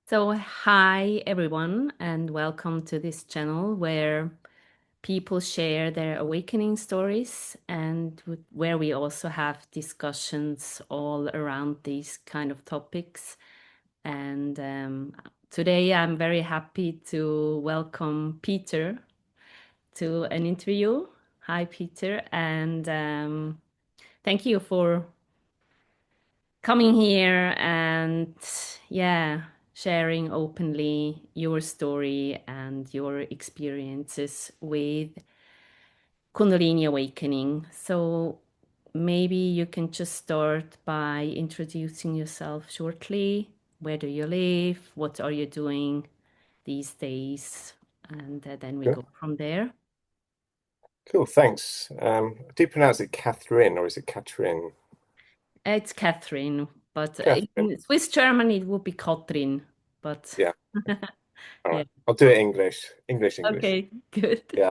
So, hi everyone, and welcome to this channel where people share their awakening stories and where we also have discussions all around these kind of topics. And today I'm very happy to welcome Peter to an interview. Hi, Peter, and thank you for coming here and yeah, sharing openly your story and your experiences with Kundalini awakening. So maybe you can just start by introducing yourself shortly. Where do you live? What are you doing these days? And then we Cool. go from there. Cool, thanks. Do you pronounce it Catherine or is it Catherine? It's Catherine, but Catherine. in Swiss German it would be Katrin. But Yeah. All yeah, right. I'll do it English. English, English. okay, good. Yeah.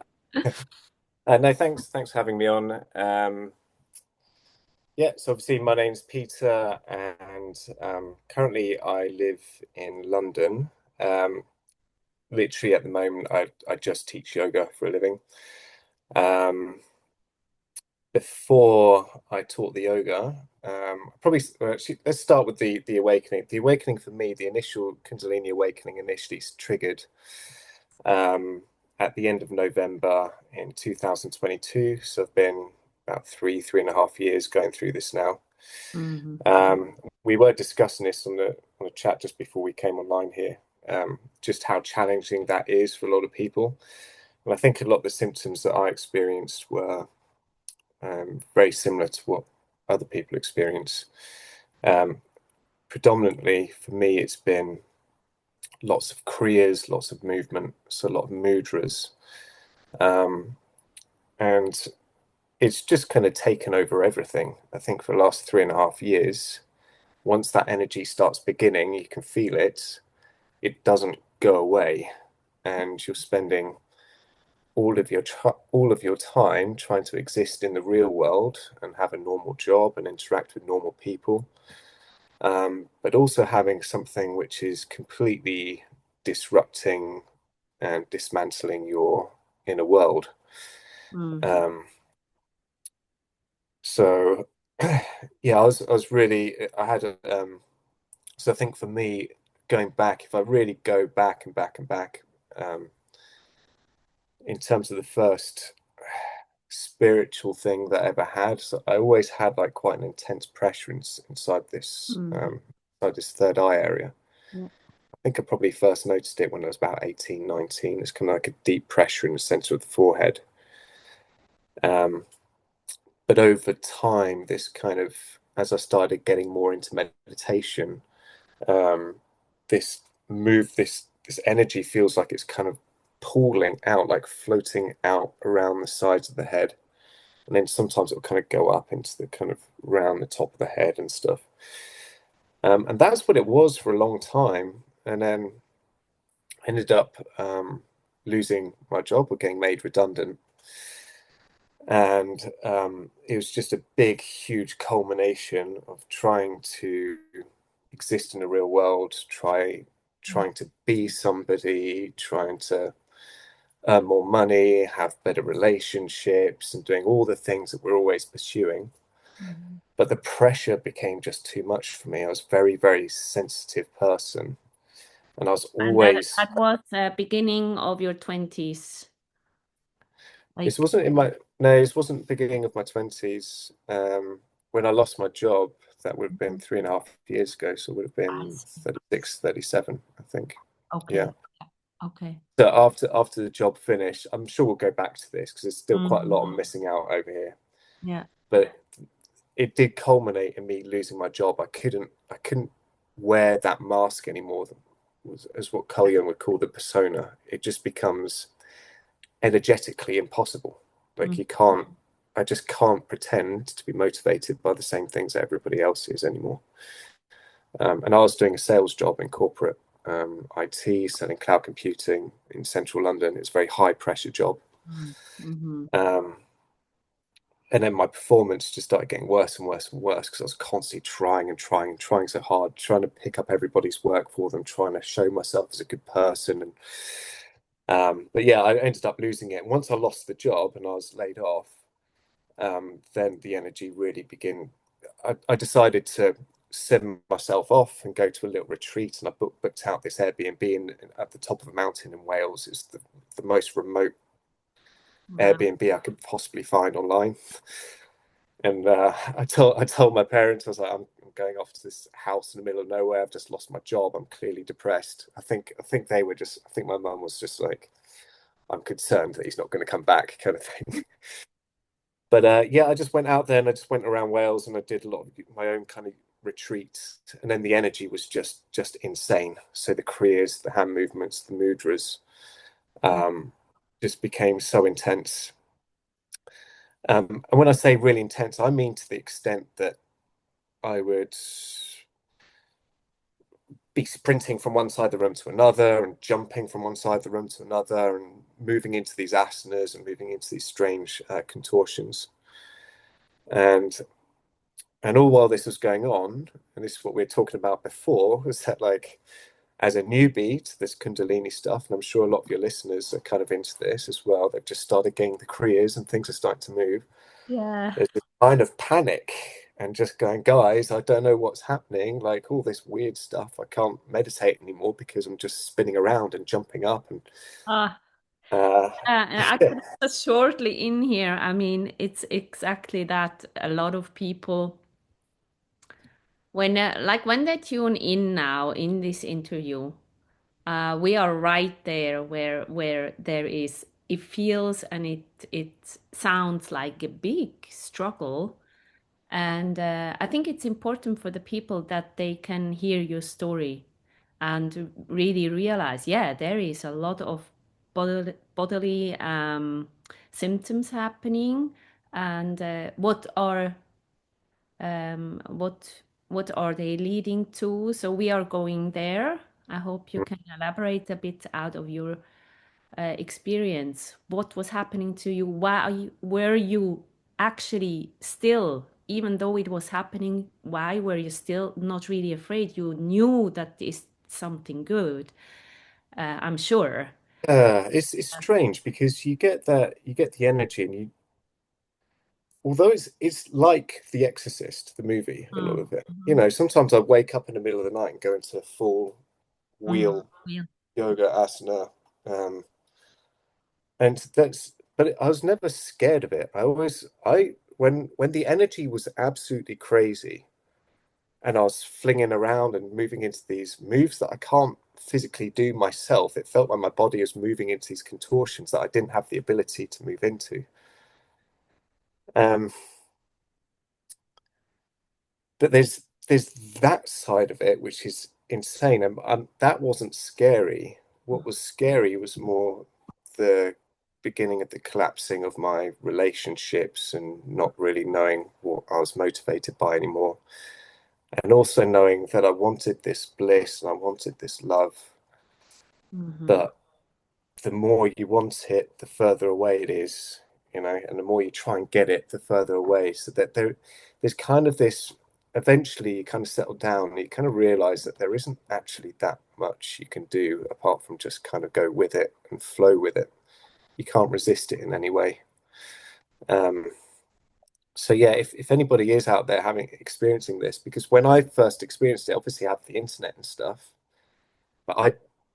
No, thanks. Thanks for having me on. Yeah, so obviously my name's Peter and currently I live in London. Um, Literally at the moment I just teach yoga for a living. Um, Before I taught the yoga, probably actually, let's start with the awakening. The awakening for me, the initial Kundalini awakening initially triggered um, at the end of November in 2022. So I've been about three and a half years going through this now. Mhm. We were discussing this on the chat just before we came online here, just how challenging that is for a lot of people. And I think a lot of the symptoms that I experienced were very similar to what other people experience. Um, Predominantly for me, it's been lots of kriyas, lots of movement, so a lot of mudras, um, and it's just kind of taken over everything. I think for the last 3.5 years, once that energy starts beginning, you can feel it. It doesn't go away, and you're spending all of your time trying to exist in the real world and have a normal job and interact with normal people, but also having something which is completely disrupting and dismantling your inner world. Mm. Um, so yeah, I was really I had a so I think for me going back, if I really go back and back and back, um, in terms of the first spiritual thing that I ever had, so I always had like quite an intense pressure Mm. inside this third eye area. Yeah. I think I probably first noticed it when I was about 18, 19. It's kind of like a deep pressure in the center of the forehead. Um, but over time, this kind of, as I started getting more into meditation, um, this this energy feels like it's kind of pooling out, like floating out around the sides of the head. And then sometimes it'll kind of go up into the kind of round the top of the head and stuff. And that's what it was for a long time. And then ended up losing my job or getting made redundant. And it was just a big, huge culmination of trying to exist in the real world, trying to be somebody, trying to earn more money, have better relationships, and doing all the things that we're always pursuing. Mhm. But the pressure became just too much for me. I was a very, very sensitive person, and I was And always that was beginning of your 20s. This Like, wasn't in my no, this wasn't beginning of my 20s. When I lost my job, that would have been Mhm. 3.5 years ago, so it would have I been see. 36, 37, I think. Okay. Yeah. Okay. So after the job finished, I'm sure we'll go back to this because there's still quite a lot Mhm. I'm missing out over here. Yeah. But it did culminate in me losing my job. I couldn't wear that mask anymore. As what Carl Jung would call the persona. It just becomes energetically impossible. Like Mm. you can't, I just can't pretend to be motivated by the same things that everybody else is anymore. And I was doing a sales job in corporate IT, selling cloud computing in central London. It's a very high pressure job. Mm. Mhm. Um, And then my performance just started getting worse and worse and worse because I was constantly trying and trying and trying so hard, trying to pick up everybody's work for them, trying to show myself as a good person. And but yeah, I ended up losing it. And once I lost the job and I was laid off, then the energy really began. I decided to send myself off and go to a little retreat, and I booked out this Airbnb at the top of a mountain in Wales. It's the most remote Wow. Airbnb I could possibly find online. And I told my parents, I was like, I'm going off to this house in the middle of nowhere. I've just lost my job. I'm clearly depressed. I think they were just. I think my mum was just like, I'm concerned that he's not going to come back, kind of thing. But yeah, I just went out there and I just went around Wales and I did a lot of my own kind of retreats. And then the energy was just insane. So the Kriyas, the hand movements, the mudras, Mm. um, just became so intense. And when I say really intense, I mean to the extent that I would be sprinting from one side of the room to another and jumping from one side of the room to another and moving into these asanas and moving into these strange contortions. And all while this was going on, and this is what we were talking about before, was that like as a newbie to this Kundalini stuff, and I'm sure a lot of your listeners are kind of into this as well, they've just started getting the Kriyas and things are starting to move. Yeah. There's this kind of panic and just going, guys, I don't know what's happening. Like all this weird stuff, I can't meditate anymore because I'm just spinning around and jumping up and Ah, uh, and I could just shortly in here. I mean, it's exactly that. A lot of people, when like when they tune in now in this interview, we are right there where there is. It feels and it sounds like a big struggle. And I think it's important for the people that they can hear your story and really realize, yeah, there is a lot of bodily symptoms happening. And what are they leading to? So we are going there. I hope you can elaborate a bit out of your experience. What was happening to you? Were you actually still, even though it was happening, why were you still not really afraid? You knew that is something good, I'm sure. it's strange because you get the energy and you although it's like The Exorcist, the movie, a lot Mm, of it. You mhm, know, sometimes I wake up in the middle of the night and go into a full mm, wheel yeah. yoga asana. Um, and that's but I was never scared of it. I when the energy was absolutely crazy and I was flinging around and moving into these moves that I can't physically do myself, it felt like my body was moving into these contortions that I didn't have the ability to move into. Um, but there's that side of it which is insane, and that wasn't scary. What was scary was more the beginning of the collapsing of my relationships and not really knowing what I was motivated by anymore, and also knowing that I wanted this bliss and I wanted this love, Mhm, but the more you want it, the further away it is, you know, and the more you try and get it, the further away. So that there's kind of this. Eventually, you kind of settle down and you kind of realize that there isn't actually that much you can do apart from just kind of go with it and flow with it. You can't resist it in any way. Um, so yeah, if anybody is out there having experiencing this, because when I first experienced it, obviously I have the internet and stuff, but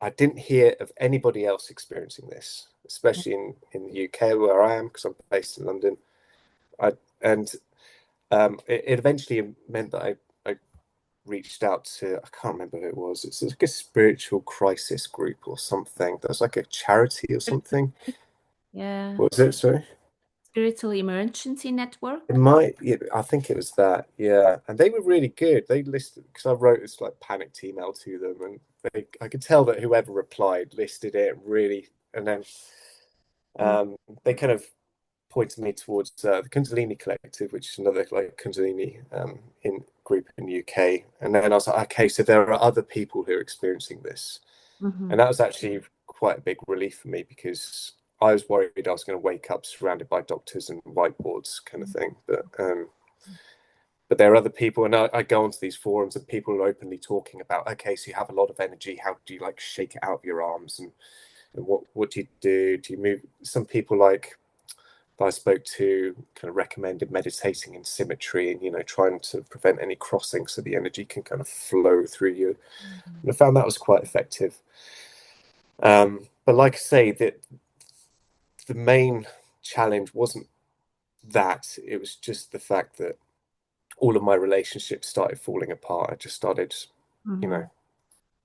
I didn't hear of anybody else experiencing this, especially in the UK where I am, because I'm based in London. I and it eventually meant that I reached out to I can't remember who it was. It's like a spiritual crisis group or something. There's like a charity or something. yeah. What was it? Sorry. Spiritual Emergency It Network. might, yeah, I think it was that, yeah. And they were really good. They listed because I wrote this like panicked email to them, and I could tell that whoever replied listed it really, and then Mm, um, they kind of pointed me towards the Kundalini Collective, which is another like Kundalini in group in the UK. And then I was like, okay, so there are other people who are experiencing this, mhm, and that was actually quite a big relief for me because I was worried I was going to wake up surrounded by doctors and whiteboards kind of thing. But there are other people, and I go onto these forums and people are openly talking about, okay, so you have a lot of energy. How do you like shake it out of your arms, and what do you do? Do you move? Some people like that I spoke to kind of recommended meditating in symmetry and trying to prevent any crossing so the energy can kind of flow through you. And I found that was quite effective. But like I say, that the main challenge wasn't that; it was just the fact that all of my relationships started falling apart. I just started, you Mm-hmm. know,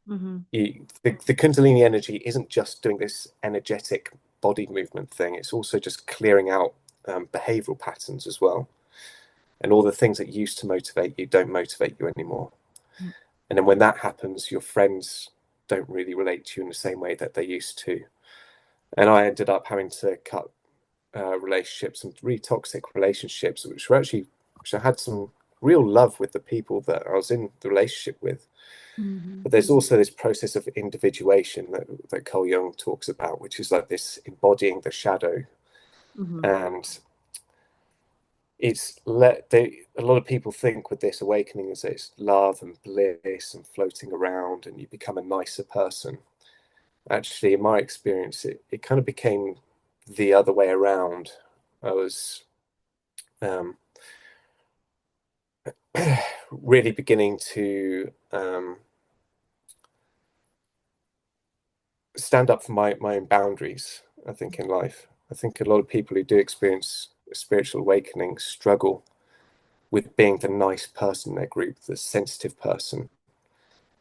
Mm-hmm. the Kundalini energy isn't just doing this energetic body movement thing, it's also just clearing out behavioral patterns as well. And all the things that used to motivate you don't motivate you anymore. And then when that happens, your friends don't really relate to you in the same way that they used to. And I ended up having to cut relationships, and really toxic relationships, which I had some real love with the people that I was in the relationship with. Mm-hmm. But there's also this process of individuation that Carl Jung talks about, which is like this embodying the shadow. Mm-hmm. And a lot of people think with this awakening is that it's love and bliss and floating around and you become a nicer person. Actually, in my experience, it kind of became the other way around. I was um, really beginning to stand up for my own boundaries, I think, in life. I think a lot of people who do experience a spiritual awakening struggle with being the nice person in their group, the sensitive person.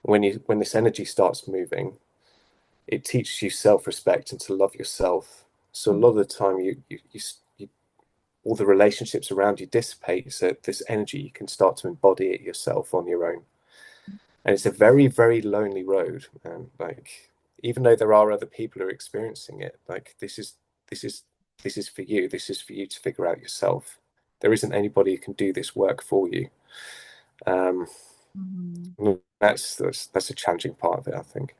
When this energy starts moving, it teaches you self-respect and to love yourself. So a lot of the time, you all the relationships around you dissipate. So this energy, you can start to embody it yourself on your own. And it's a very, very lonely road. And like, even though there are other people who are experiencing it, like this is this is for you. This is for you to figure out yourself. There isn't anybody who can do this work for you. Um, Mm-hmm. that's a challenging part of it, I think.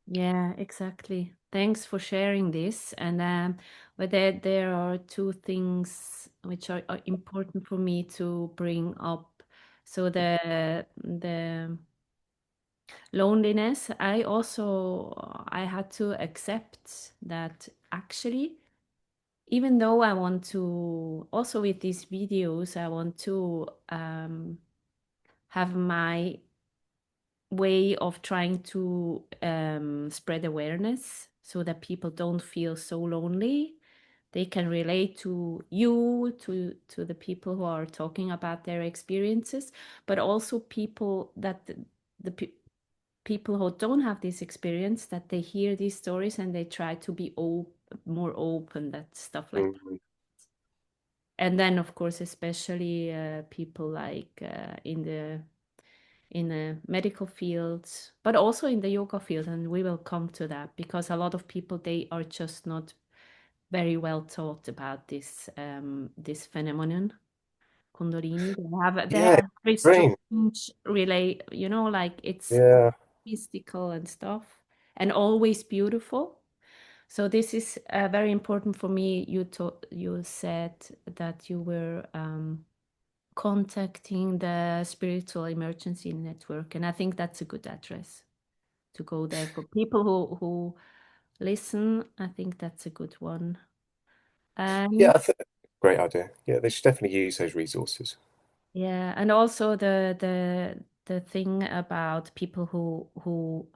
Yeah, exactly. Thanks for sharing this. And but there are two things which are important for me to bring up. So the loneliness, I had to accept that actually, even though I want to also with these videos, I want to have my way of trying to spread awareness so that people don't feel so lonely. They can relate to you, to the people who are talking about their experiences, but also people that people who don't have this experience, that they hear these stories and they try to be more open, that stuff like that. Mm, And then, of course, especially people like in the medical field, but also in the yoga field. And we will come to that because a lot of people, they are just not very well taught about this phenomenon, Kundalini. They yeah, have very brain. strange relate, like it's Yeah, mystical and stuff, and always beautiful. So this is very important for me. You said that you were contacting the Spiritual Emergency Network, and I think that's a good address to go there for people who listen. I think that's a good one. yeah, And I think great idea. Yeah, they should definitely use those resources. yeah, and also the thing about people who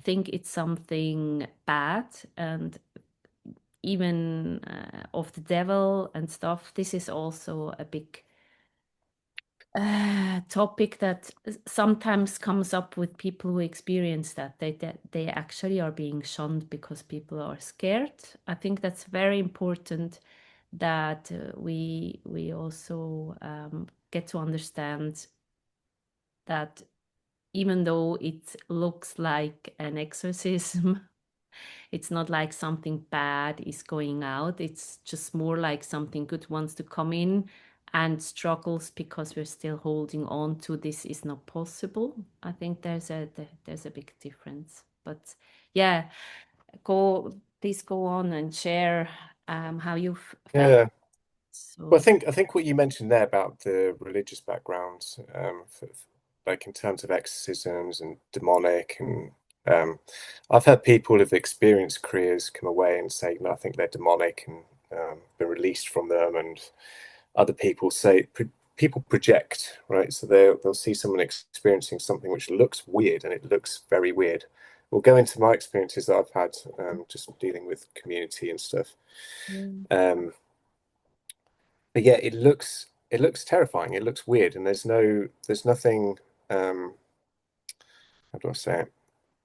think it's something bad and even of the devil and stuff. This is also a big topic that sometimes comes up with people who experience that they actually are being shunned because people are scared. I think that's very important that we also get to understand that even though it looks like an exorcism, it's not like something bad is going out. It's just more like something good wants to come in and struggles because we're still holding on to this is not possible. I think there's a big difference. But yeah, go. please go on and share how you've felt. Yeah. Well, So, I think what you mentioned there about the religious backgrounds, like in terms of exorcisms and demonic, and I've had people who've experienced Kriyas come away and say, no, I think they're demonic and been released from them, and other people say people project, right? So they'll see someone experiencing something which looks weird, and it looks very weird. We'll go into my experiences that I've had just dealing with community and stuff. mm, Um, but yeah, it looks terrifying. It looks weird, and there's nothing. How do I say it?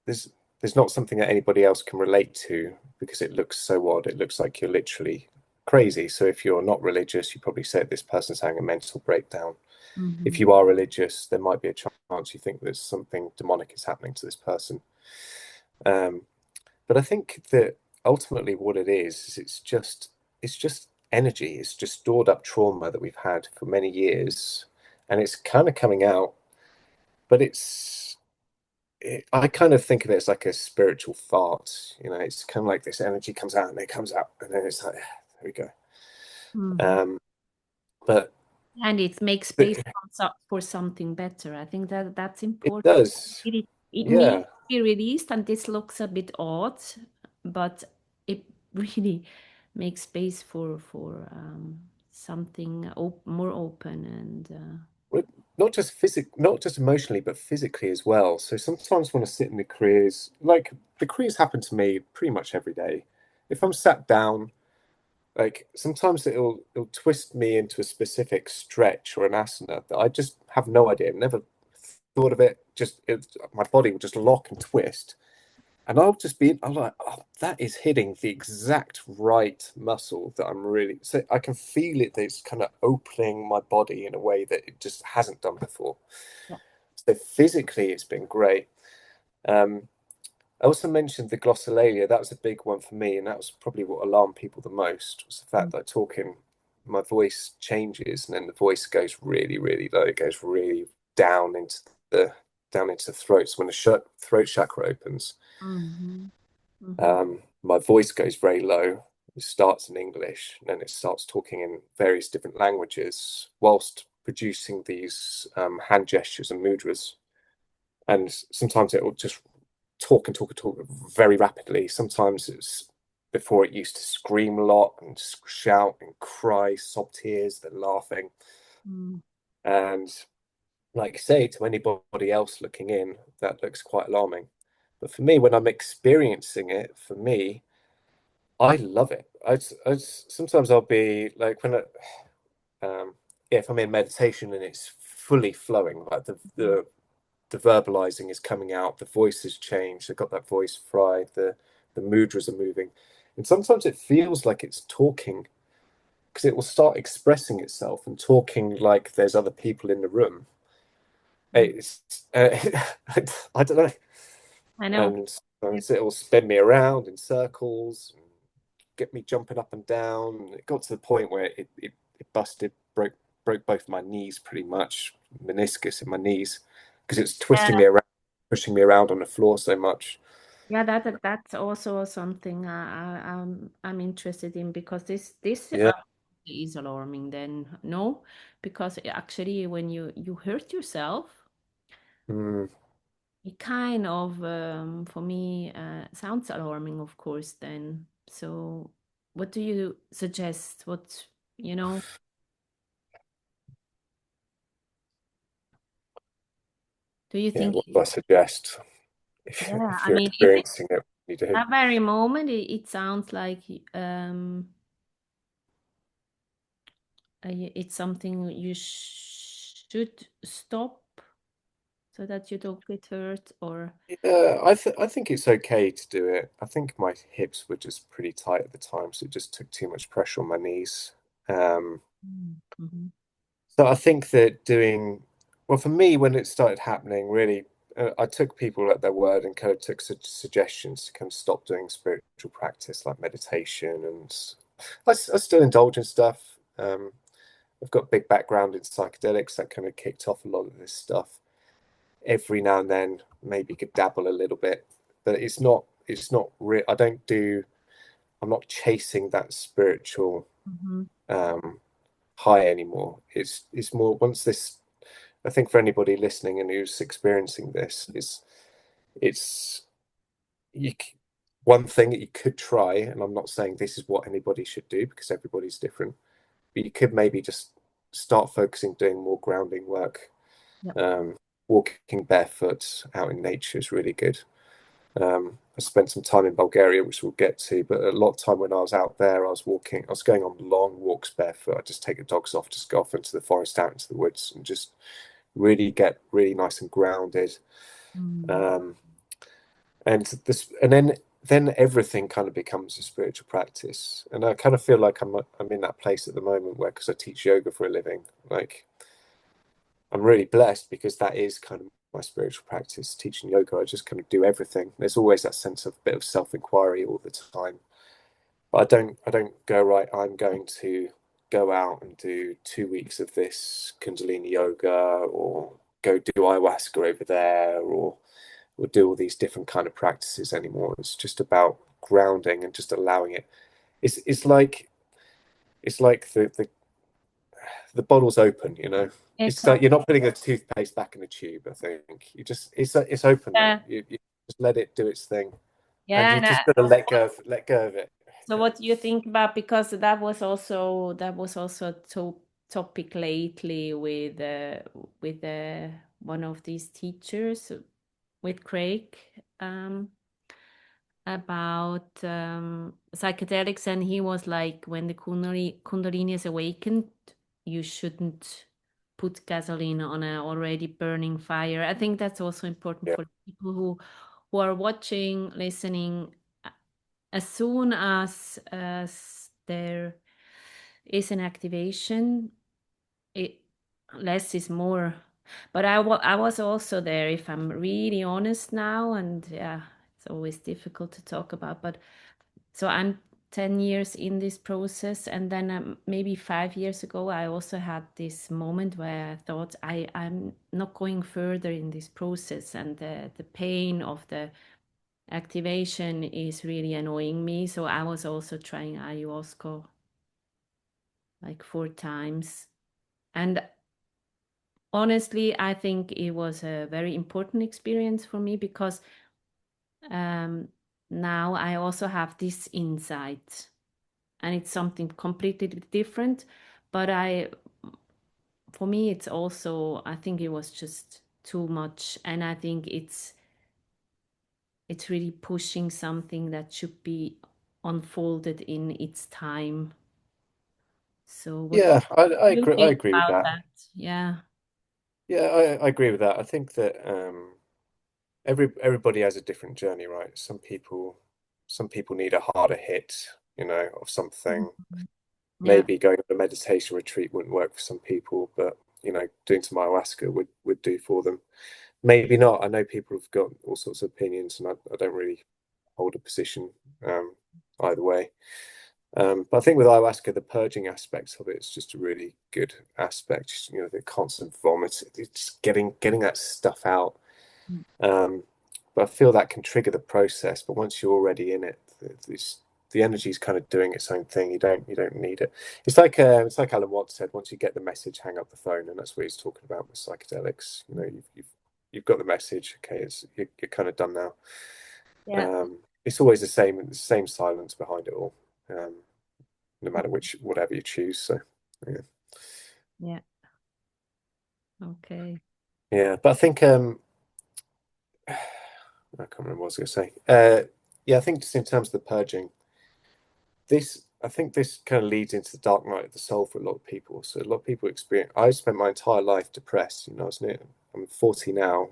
There's not something that anybody else can relate to because it looks so odd. It looks like you're literally crazy. So if you're not religious, you probably say this person's having a mental breakdown. If mhm, you are religious, there might be a chance you think there's something demonic is happening to this person. Um, but I think that ultimately what it is it's just energy. It's just stored up trauma that we've had for many years, and it's kind of coming out. But I kind of think of it as like a spiritual fart. You know, it's kind of like this energy comes out and it comes out, and then it's like, there we go. mhm. Um, but And it makes space for something better. I think that that's it important. does, It needs yeah. to be released, and this looks a bit odd, but it really makes space for something more open and Well, not just emotionally, but physically as well. So sometimes when I sit in the careers, like the careers happen to me pretty much every day. If I'm sat down, like sometimes it'll twist me into a specific stretch or an asana that I just have no idea. Never thought of it. My body will just lock and twist, and I'm like, oh, that is hitting the exact right muscle that I'm really. So I can feel it. That it's kind of opening my body in a way that it just hasn't done before. yeah. So physically, it's been great. Um, I also mentioned the glossolalia. That was a big one for me, and that was probably what alarmed people the most was the fact that talking, my voice changes, and then the voice goes really, really low. It goes really down into the down into the throat. So when the throat chakra opens, Mhm, mhm, my voice goes very low. It starts in English, and then it starts talking in various different languages, whilst producing these hand gestures and mudras. And sometimes it will just talk and talk and talk very rapidly. Sometimes it's before it used to scream a lot and shout and cry, sob tears, they're laughing. mm, And like I say, to anybody else looking in, that looks quite alarming. But for me, when I'm experiencing it, for me, I love it. Sometimes I'll be like um, if I'm in meditation and it's fully flowing, like mhm, the verbalizing is coming out, the voice has changed, I've got that voice fried, the mudras are moving. And sometimes it feels like it's talking because it will start expressing itself and talking like there's other people in the room. mm. It's I don't know. I know. And Yep. sometimes it will spin me around in circles and get me jumping up and down. And it got to the point where it busted, broke both my knees pretty much, meniscus in my knees, because it's twisting me around, pushing me around on the floor so much. Yeah, that's also something I'm interested in because this Yeah. is alarming. Then no, because actually when you hurt yourself, Mm, it kind of for me sounds alarming, of course. Then so, what do you suggest? What you know? Do you yeah. think? What do I suggest Yeah, if I you're mean, if it's experiencing it? You do. that very moment, it sounds like it's something you should stop so that you don't get hurt or Yeah, I think it's okay to do it. I think my hips were just pretty tight at the time, so it just took too much pressure on my knees. Um, Mhm. So I think that well, for me, when it started happening, really, I took people at their word and kind of took suggestions to kind of stop doing spiritual practice like meditation. And I still indulge in stuff. I've got a big background in psychedelics that kind of kicked off a lot of this stuff. Every now and then, maybe could dabble a little bit, but it's not real. I don't do chasing that spiritual Mm-hmm. high anymore. It's more once this. I think for anybody listening and who's experiencing this, it's you. One thing that you could try, and I'm not saying this is what anybody should do because everybody's different, but you could maybe just start focusing doing more grounding work. Yep. Um, Walking barefoot out in nature is really good. I spent some time in Bulgaria, which we'll get to, but a lot of time when I was out there, I was going on long walks barefoot. I just take the dogs off, just go off into the forest, out into the woods, and just really get really nice and grounded. Mm. Um, and then everything kind of becomes a spiritual practice. And I kind of feel like I'm in that place at the moment where, because I teach yoga for a living, like I'm really blessed because that is kind of my spiritual practice, teaching yoga. I just kind of do everything. There's always that sense of a bit of self-inquiry all the time. But I don't go, right, I'm going to go out and do 2 weeks of this Kundalini yoga, or go do ayahuasca over there, or do all these different kind of practices anymore. It's just about grounding and just allowing it. It's like the bottle's open, you know. It's like you're Exactly. not putting a toothpaste back in a tube. I think you just it's open now. Yeah. You just let it do its thing, and Yeah. you And just got to let go of it. so what do you think about, because that was also a topic lately with one of these teachers, with Craig, um, about psychedelics, and he was like, when the Kundalini is awakened, you shouldn't put gasoline on a already burning fire. I think that's also important Yeah, for people who are watching, listening. As soon as there is an activation, it less is more. But I was also there, if I'm really honest now, and yeah, it's always difficult to talk about. But so I'm 10 years in this process, and then maybe 5 years ago, I also had this moment where I thought I'm not going further in this process, and the pain of the activation is really annoying me. So I was also trying ayahuasca like 4 times. And honestly, I think it was a very important experience for me, because um, now I also have this insight, and it's something completely different. But for me, it's also, I think it was just too much. And I think it's really pushing something that should be unfolded in its time. So what yeah, I do you agree. I think agree with about that. that? Yeah. Yeah, I agree with that. I think that everybody has a different journey, right? Some people need a harder hit, of something. Mhm. Yeah. Maybe going on a meditation retreat wouldn't work for some people, but doing some ayahuasca would do for them. Maybe not. I know people have got all sorts of opinions, and I don't really hold a position um, either way. But I think with ayahuasca, the purging aspects of it is just a really good aspect. The constant vomit, it's getting that stuff out. Mm. Um, but I feel that can trigger the process. But once you're already in it, the energy is kind of doing its own thing. You don't need it. It's like Alan Watts said. Once you get the message, hang up the phone, and that's what he's talking about with psychedelics. You've got the message. Okay, you're kind of done now. Yeah. It's always the same silence behind it all. No matter whatever you choose. So yeah, Yeah. Okay. yeah. But I think I can't remember what I was going to say. Yeah, I think just in terms of the purging, I think this kind of leads into the dark night of the soul for a lot of people. So a lot of people experience. I spent my entire life depressed. I'm 40 now.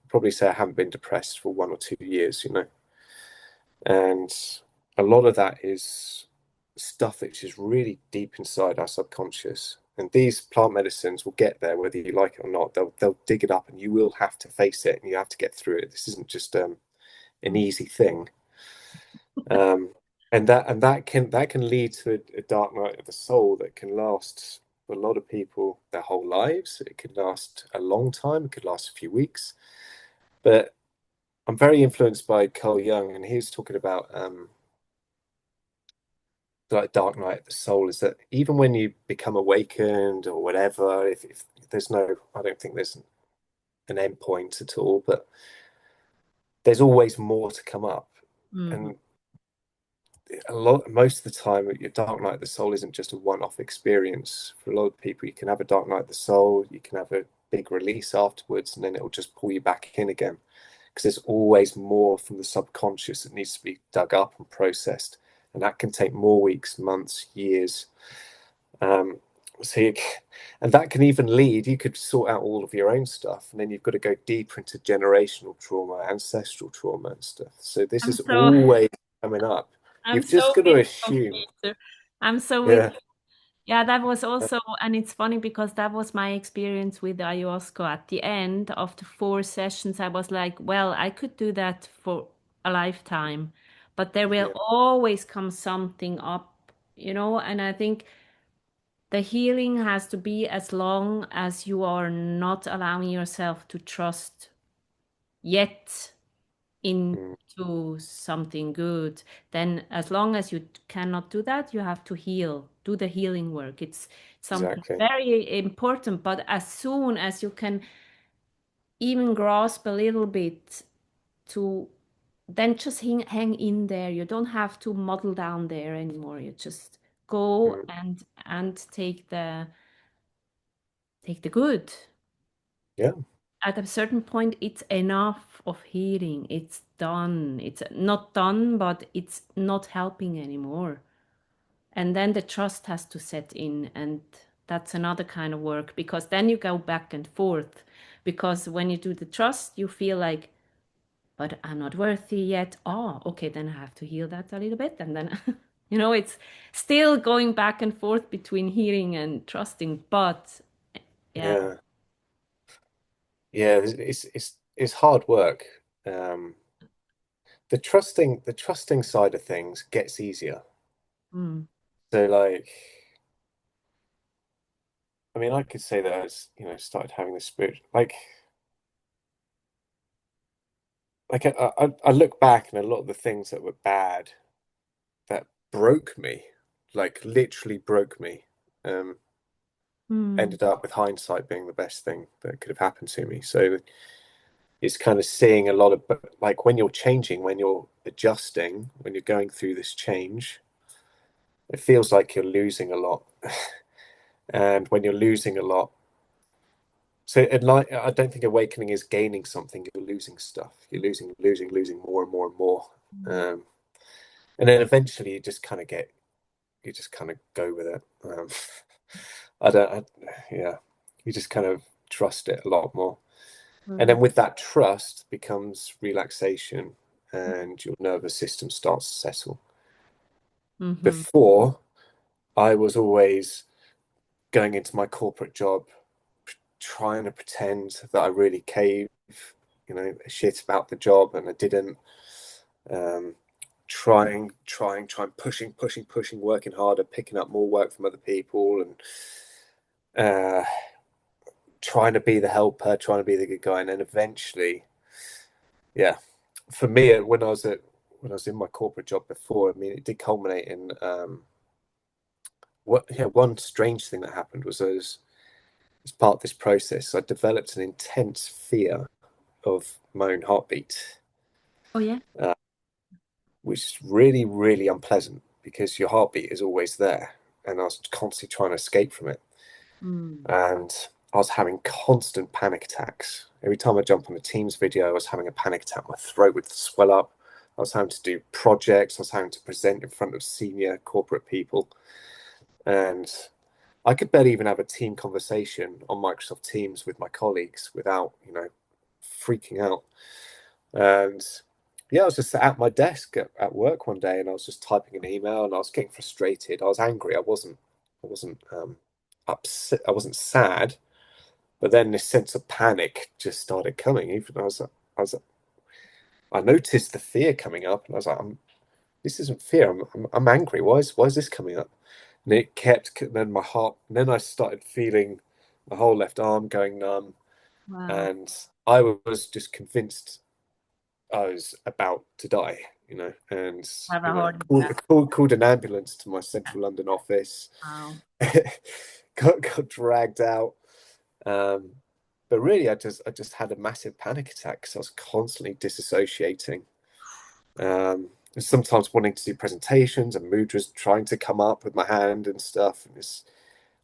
Probably say I haven't been depressed for 1 or 2 years. And a lot of that is stuff which is really deep inside our subconscious. And these plant medicines will get there whether you like it or not. They'll dig it up, and you will have to face it, and you have to get through it. This isn't just an Mm. easy thing. Um, and that can lead to a dark night of the soul that can last for a lot of people their whole lives. It could last a long time. It could last a few weeks. But I'm very influenced by Carl Jung, and he was talking about like dark night of the soul is that even when you become awakened or whatever, if there's no, I don't think there's an end point at all, but there's always more to come up. Mm-hmm. And most of the time, your dark night of the soul isn't just a one-off experience. For a lot of people, you can have a dark night of the soul, you can have a big release afterwards, and then it'll just pull you back in again. Because there's always more from the subconscious that needs to be dug up and processed. And that can take more weeks, months, years. Um, so you, and that can even lead, you could sort out all of your own stuff, and then you've got to go deeper into generational trauma, ancestral trauma and stuff. So this I'm is so always coming up. I'm You've so just got to with you, assume. Peter. I'm so with Yeah, Yeah, that was also, and it's funny because that was my experience with ayahuasca. At the end of the 4 sessions, I was like, well, I could do that for a lifetime, but there will yeah, always come something up, and I think the healing has to be as long as you are not allowing yourself to trust yet mm, into something good. Then as long as you cannot do that, you have to heal, do the healing work. It's something exactly. very important, but as soon as you can even grasp a little bit to then just hang in there. You don't have to muddle down there anymore. You just go Mm, and take the good. yeah, At a certain point, it's enough of healing. It's done. It's not done, but it's not helping anymore. And then the trust has to set in. And that's another kind of work because then you go back and forth. Because when you do the trust, you feel like, but I'm not worthy yet. Oh, okay, then I have to heal that a little bit. And then, it's still going back and forth between healing and trusting. But yeah. yeah, yeah. It's hard work. Um, the trusting side of things gets easier. Mm, So like, I mean, I could say that as started having the spirit like I look back and a lot of the things that were bad that broke me, like literally broke me, um, mm, ended up with hindsight being the best thing that could have happened to me. So it's kind of seeing a lot of, like, when you're changing, when you're adjusting, when you're going through this change, it feels like you're losing a lot. And when you're losing a lot, so I don't think awakening is gaining something. You're losing stuff. You're losing more and more and more. Um, and then eventually you just kind of go with it. I don't, I, yeah, you just kind of trust it a lot more. And mm, then with that trust becomes relaxation and your nervous system starts to settle. mm-hmm. Before, I was always going into my corporate job, trying to pretend that I really gave, shit about the job, and I didn't. Um, trying, pushing, working harder, picking up more work from other people, and uh, trying to be the helper, trying to be the good guy, and then eventually, yeah, for me, when I was in my corporate job before, I mean, it did culminate in one strange thing that happened was as part of this process, I developed an intense fear of my own heartbeat, Oh yeah. uh, which is really, really unpleasant because your heartbeat is always there, and I was constantly trying to escape from it. Mm. And I was having constant panic attacks. Every time I jump on a Teams video, I was having a panic attack. My throat would swell up. I was having to do projects. I was having to present in front of senior corporate people. And I could barely even have a team conversation on Microsoft Teams with my colleagues without, freaking out. And yeah, I was just at my desk at work one day and I was just typing an email and I was getting frustrated. I was angry. I wasn't upset. I wasn't sad. But then this sense of panic just started coming. Even I noticed the fear coming up, and I was like, this isn't fear. I'm angry. Why is this coming up? And it kept. Then my heart. And then I started feeling my whole left arm going numb, Wow. and I was just convinced I was about to die. and Have a heart called, attack. called an ambulance to my central London office. Wow. got dragged out. Um, but really, I just had a massive panic attack because I was constantly disassociating. And sometimes wanting to do presentations and mudras trying to come up with my hand and stuff. And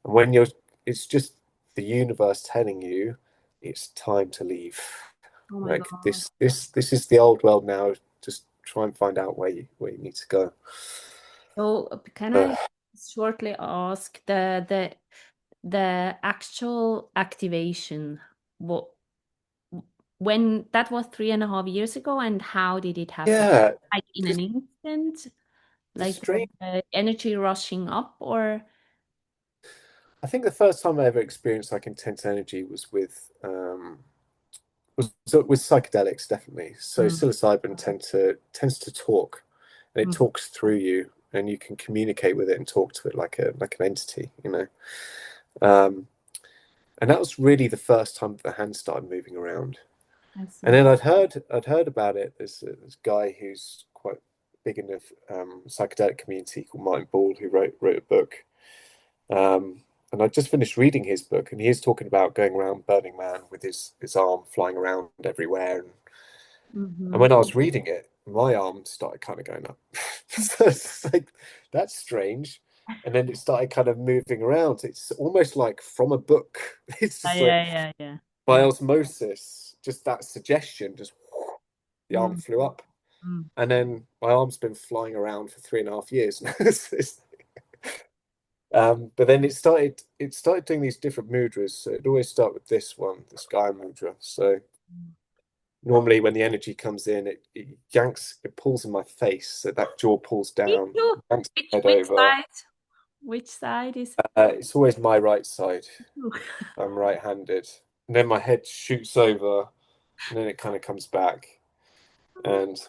when it's just the universe telling you it's time to leave. Oh my Like God. this is the old world now. Just try and find out where you need to go. So can Uh, I shortly ask the actual activation? What when that was 3.5 years ago, and how did it happen? yeah, Like in an just instant, the like strange. the energy rushing up, or I think the first time I ever experienced like intense energy was with psychedelics, definitely. So Mm, psilocybin tends to talk, and it mm, talks through you, and you can communicate with it and talk to it like an entity. Um, and that was really the first time that the hand started moving around. I And see. then I'd heard about it. There's a guy who's quite big in the psychedelic community called Martin Ball, who wrote a book. Um, and I just finished reading his book, and he is talking about going around Burning Man with his arm flying around everywhere. And Mm-hmm. when I was reading it, my arm started kind of going up. So it's like, that's strange. And then it started kind of moving around. It's almost like from a book. It's Yeah, just like yeah, yeah, yeah, by yeah. osmosis, just that suggestion, just the arm Mm, flew up. mm. And then my arm's been flying around for 3.5 years now. But then it started doing these different mudras. So it'd always start with this one, the sky mudra. So normally when the energy comes in, it pulls in my face, so that jaw pulls Me down, too. yanks my head Which over. side? Which side is It's always my right side. you? I'm right-handed, and then my head shoots over, and then it kind of comes back. And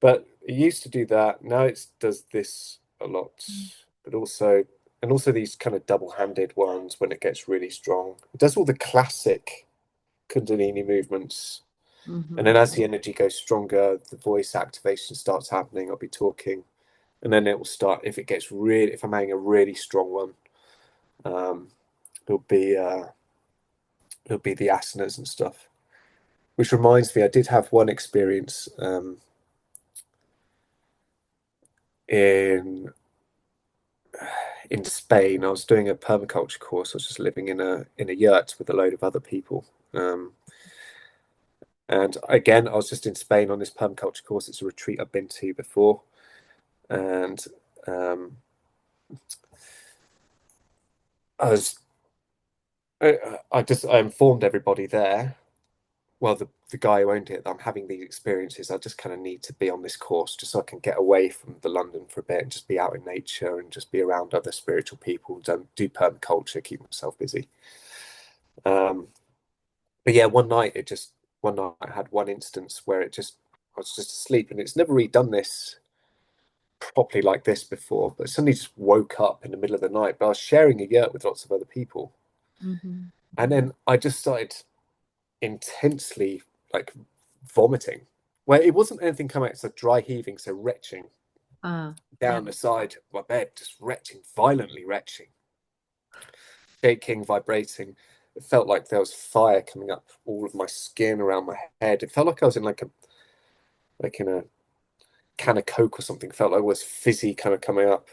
but it used to do that. Now it does this a lot, but also these kind of double-handed ones when it gets really strong. It does all the classic Kundalini movements. And Mm-hmm. then as the energy goes stronger, the voice activation starts happening. I'll be talking, and then it will start. If I'm having a really strong one, um, it'll be uh, it'll be the asanas and stuff. Which reminds me, I did have one experience in in Spain. I was doing a permaculture course. I was just living in a yurt with a load of other people. And again, I was just in Spain on this permaculture course. It's a retreat I've been to before, and um, I was I informed everybody there. Well, the guy who owned it, that I'm having these experiences. I just kind of need to be on this course just so I can get away from the London for a bit and just be out in nature and just be around other spiritual people. Don't do permaculture, keep myself busy. Um, but yeah, one night I had one instance where I was just asleep, and it's never really done this properly like this before, but suddenly just woke up in the middle of the night. But I was sharing a yurt with lots of other people, Mm-hmm. and then I just started intensely like vomiting. Where it wasn't anything coming out, it's a dry heaving, so retching Yeah. down the side of my bed, just retching, violently retching, shaking, vibrating. It felt like there was fire coming up all of my skin around my head. It felt like I was in a can of Coke or something. It felt like it was fizzy kind of coming up.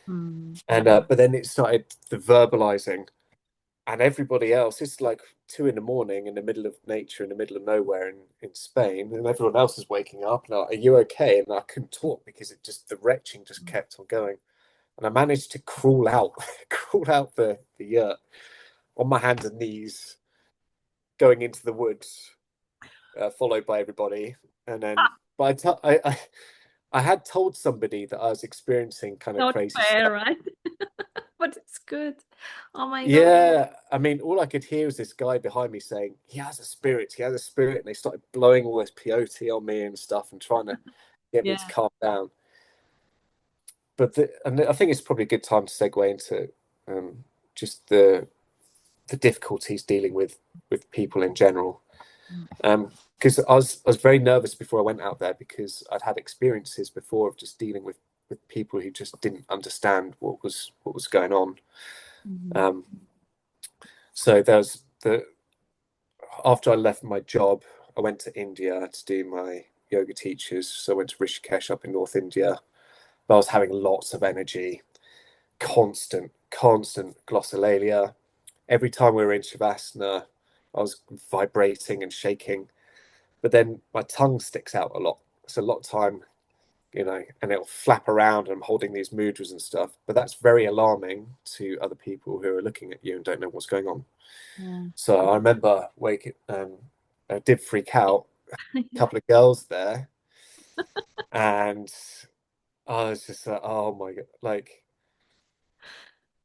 Mm-hmm. And but then it started the verbalizing, and everybody else, it's like 2 in the morning in the middle of nature, in the middle of nowhere in Spain, and everyone else is waking up and like, are you okay? And I couldn't talk because the retching just kept on going. And I managed to crawl out, crawl out the yurt on my hands and knees, going into the woods, followed by everybody. And then, but I had told somebody that I was experiencing kind of Not crazy fair, stuff. right? But it's good. Oh my God. Yeah, I mean, all I could hear was this guy behind me saying, "He has a spirit, he has a spirit," and they started blowing all this peyote on me and stuff, and trying to get me to Yeah. calm down. And I think it's probably a good time to segue into just the difficulties dealing with people in general. Mm. because I was very nervous before I went out there because I'd had experiences before of just dealing with people who just didn't understand what was going on. Mhm. Um, so there's the after I left my job, I went to India to do my yoga teachers. So I went to Rishikesh up in North India. But I was having lots of energy, constant glossolalia. Every time we were in Shavasana, I was vibrating and shaking. But then my tongue sticks out a lot. So a lot of time, and it'll flap around and I'm holding these mudras and stuff. But that's very alarming to other people who are looking at you and don't know what's going on. Yeah. So I remember waking, I did freak out. A Yeah. couple of girls there, and I was just like, oh my God, like,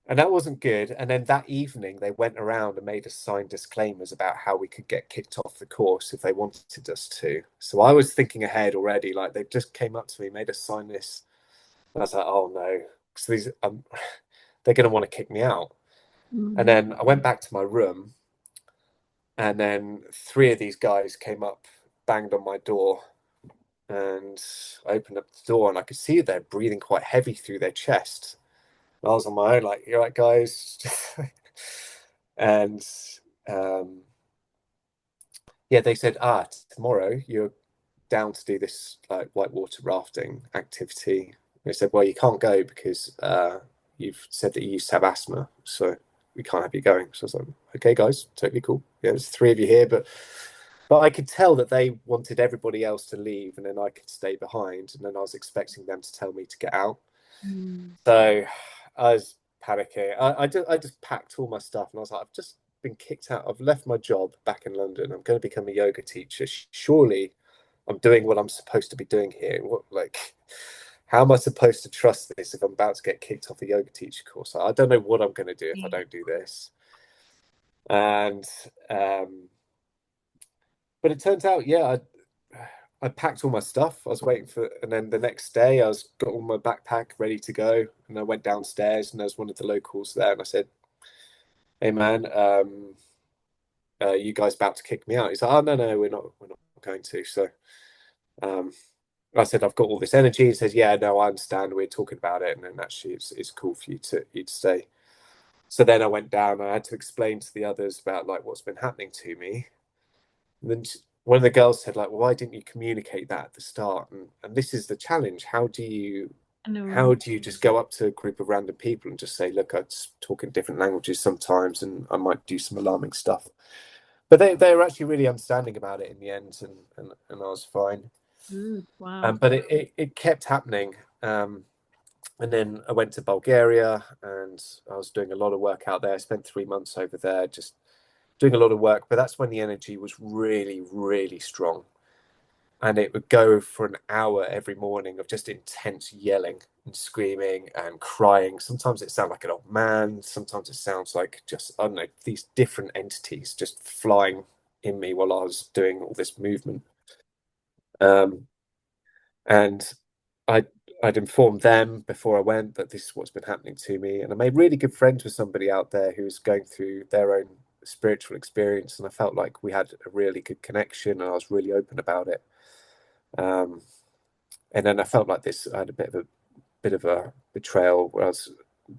and that wasn't good. And then that evening, they went around and made us sign disclaimers about how we could get kicked off the course if they wanted us to. So I was thinking ahead already, like they just came up to me, made us sign this. And I was like, oh no, because they're going to want to kick me out. And Mhm. then I went back to my room, and then three of these guys came up, banged on my door, and I opened up the door, and I could see they're breathing quite heavy through their chest. And I was on my own, like, "You all right, guys?" And um, yeah, they said, tomorrow you're down to do this like whitewater rafting activity. They said, well, you can't go because you've said that you used to have asthma, so we can't have you going. So I was like, okay, guys, totally cool. Yeah, there's three of you here, but I could tell that they wanted everybody else to leave, and then I could stay behind. And then I was expecting them to tell me to get out. Mm. So I was panicking. I just packed all my stuff, and I was like, I've just been kicked out. I've left my job back in London. I'm going to become a yoga teacher. Surely I'm doing what I'm supposed to be doing here. How am I supposed to trust this if I'm about to get kicked off a yoga teacher course? I don't know what I'm going to do if I Yeah. don't do this. And but it turns out, yeah, I packed all my stuff. I was waiting for, and then the next day I was got all my backpack ready to go, and I went downstairs, and there was one of the locals there, and I said, "Hey, man, you guys about to kick me out?" He's like, "Oh no, we're not going to." So um, I said, "I've got all this energy." He says, "Yeah, no, I understand. We're talking about it, and then actually, it's cool for you to stay." So then I went down. I had to explain to the others about like what's been happening to me. And then one of the girls said, like, well, why didn't you communicate that at the start? And this is the challenge. I know. How do you just go up to a group of random people and just say, look, I talk in different languages sometimes and I might do some alarming stuff. But they were actually really understanding about it in the end, and I was fine. Good. Wow. But it kept happening. And then I went to Bulgaria and I was doing a lot of work out there. I spent 3 months over there just doing a lot of work, but that's when the energy was really, really strong. And it would go for an hour every morning of just intense yelling and screaming and crying. Sometimes it sounded like an old man. Sometimes it sounds like just, I don't know, these different entities just flying in me while I was doing all this movement. Um, and I I'd informed them before I went that this is what's been happening to me, and I made really good friends with somebody out there who was going through their own spiritual experience, and I felt like we had a really good connection, and I was really open about it. Um, and then I felt like this. I had a bit of a betrayal where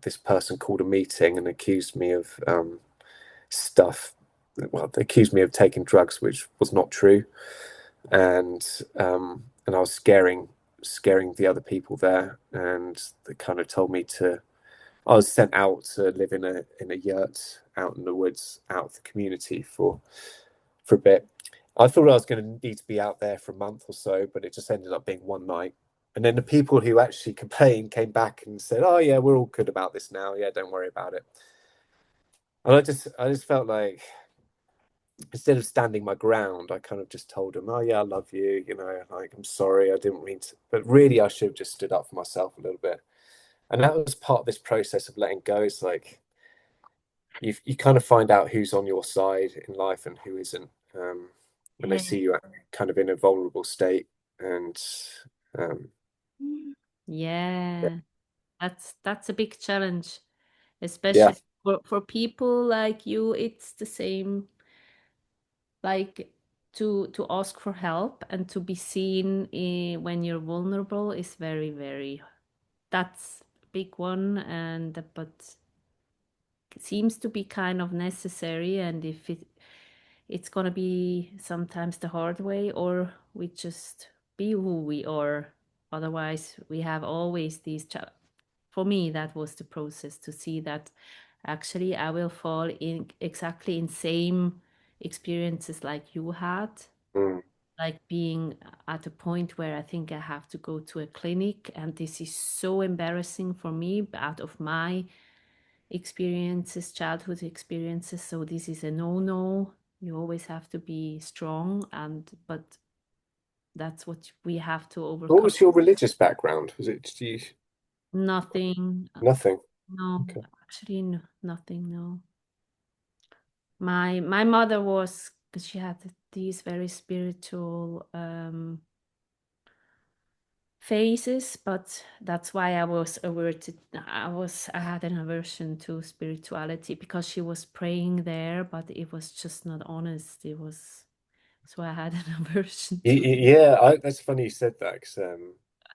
this person called a meeting and accused me of stuff. Well, they accused me of taking drugs, which was not true, and and I was scaring the other people there, and they kind of told me to. I was sent out to live in a yurt out in the woods, out of the community for a bit. I thought I was going to need to be out there for a month or so, but it just ended up being one night. And then the people who actually complained came back and said, "Oh yeah, we're all good about this now. Yeah, don't worry about it." And I just felt like instead of standing my ground, I kind of just told them, "Oh yeah, I love you. Like I'm sorry, I didn't mean to." But really, I should have just stood up for myself a little bit. And that was part of this process of letting go. It's like you kind of find out who's on your side in life and who isn't, when they Yeah. see you kind of in a vulnerable state. And um, Yeah. That's a big challenge, yeah, especially for people like you. It's the same. Like to ask for help and to be seen when you're vulnerable is very, very, that's a big one, and but seems to be kind of necessary. And if it's gonna be sometimes the hard way, or we just be who we are. Otherwise, we have always these. For me, that was the process to see that actually I will fall in exactly in same experiences like you had, Mm. like being at a point where I think I have to go to a clinic, and this is so embarrassing for me out of my experiences, childhood experiences. So this is a no-no. You always have to be strong, and but that's what we have to What overcome. was your religious background? Was it just you? Nothing. Nothing. No, Okay. actually, nothing. No. My mother was, because she had these very spiritual phases, but that's why I was averted. I had an aversion to spirituality because she was praying there, but it was just not honest. It was, so I had an aversion to. Yeah, that's funny you said that because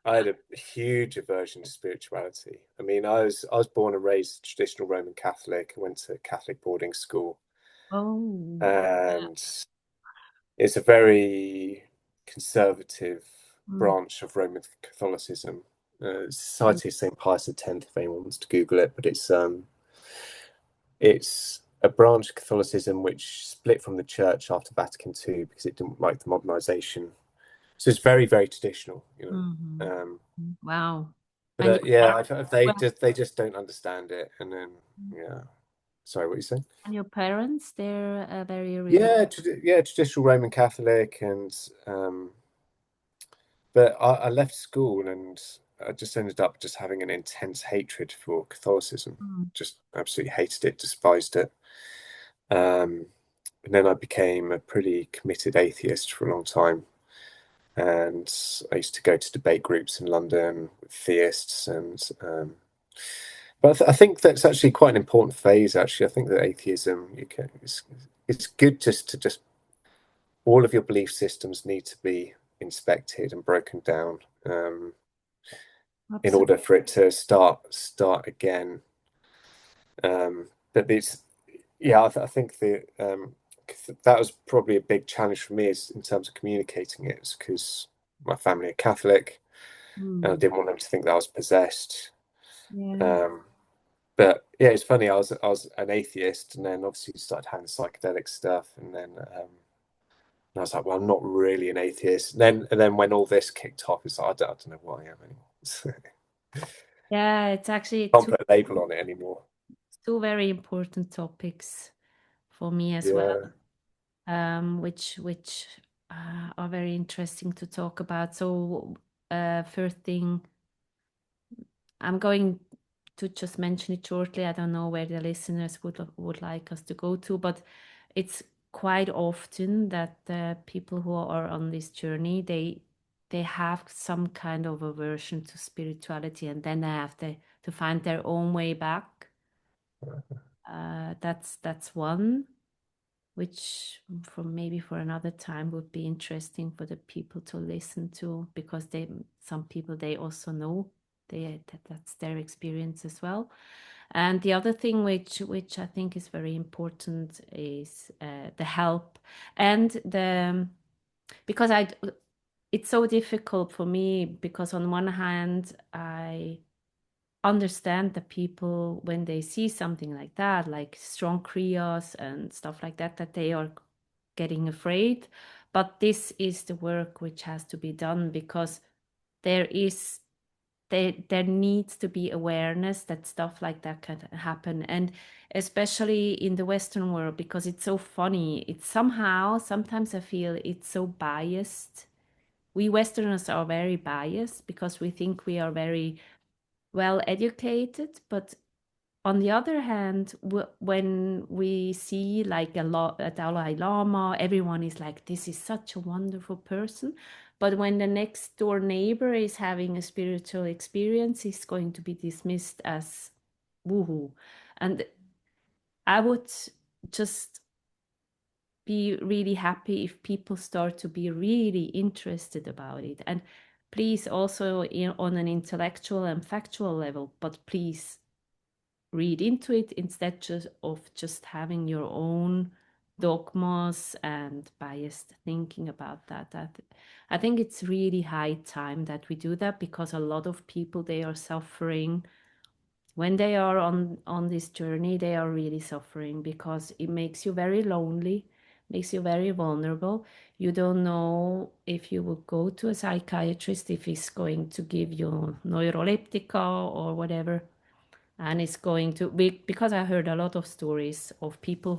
I had a huge aversion to spirituality. I mean, I was born and raised traditional Roman Catholic. I went to Catholic boarding school, Oh, yeah. and it's a very conservative Mm, branch of Roman Catholicism. Society of St. Pius X, if anyone wants to Google it, but it's a branch of Catholicism which split from the Church after Vatican II because it didn't like the modernization. So it's very, very traditional, mhm. Um, Wow. but And your yeah, parents were, they just don't understand it, and then yeah. Sorry, what you saying? and your parents, they're very religious. Yeah, yeah, traditional Roman Catholic, and um, but I left school and I just ended up just having an intense hatred for Catholicism. Mm, Just absolutely hated it, despised it. Um, and then I became a pretty committed atheist for a long time. And I used to go to debate groups in London with theists, and but I think that's actually quite an important phase. Actually, I think that atheism, it's good just to just all of your belief systems need to be inspected and broken down in absolutely. order for it to start again. But it's yeah, I think that was probably a big challenge for me is in terms of communicating it, because my family are Catholic, and I Mm, didn't want them to think that I was possessed. yeah. Um, but yeah, it's funny. I was an atheist, and then obviously started having psychedelic stuff, and then I was like, well, I'm not really an atheist. And then when all this kicked off, it's like I don't know what I am anymore. Yeah, it's actually Can't put a label on it anymore. two very important topics for me as well, Yeah. which are very interesting to talk about. So, first thing, I'm going to just mention it shortly. I don't know where the listeners would like us to go to, but it's quite often that people who are on this journey, they have some kind of aversion to spirituality, and then they have to find their own way back. That's one, which from maybe for another time would be interesting for the people to listen to, because they, some people, they also know that's their experience as well. And the other thing which I think is very important is the help and the, because I, it's so difficult for me, because on one hand I understand the people when they see something like that, like strong Kriyas and stuff like that, that they are getting afraid. But this is the work which has to be done, because there is, there needs to be awareness that stuff like that can happen, and especially in the Western world, because it's so funny. It's somehow, sometimes I feel it's so biased. We Westerners are very biased because we think we are very well educated, but on the other hand, when we see like a Dalai Lama, everyone is like, this is such a wonderful person. But when the next door neighbor is having a spiritual experience, he's going to be dismissed as woohoo. And I would just be really happy if people start to be really interested about it. And please also on an intellectual and factual level, but please read into it instead of just having your own dogmas and biased thinking about that. I think it's really high time that we do that, because a lot of people, they are suffering when they are on this journey. They are really suffering because it makes you very lonely, makes you very vulnerable. You don't know if you would go to a psychiatrist, if he's going to give you neuroleptica or whatever, and it's going to be, because I heard a lot of stories of people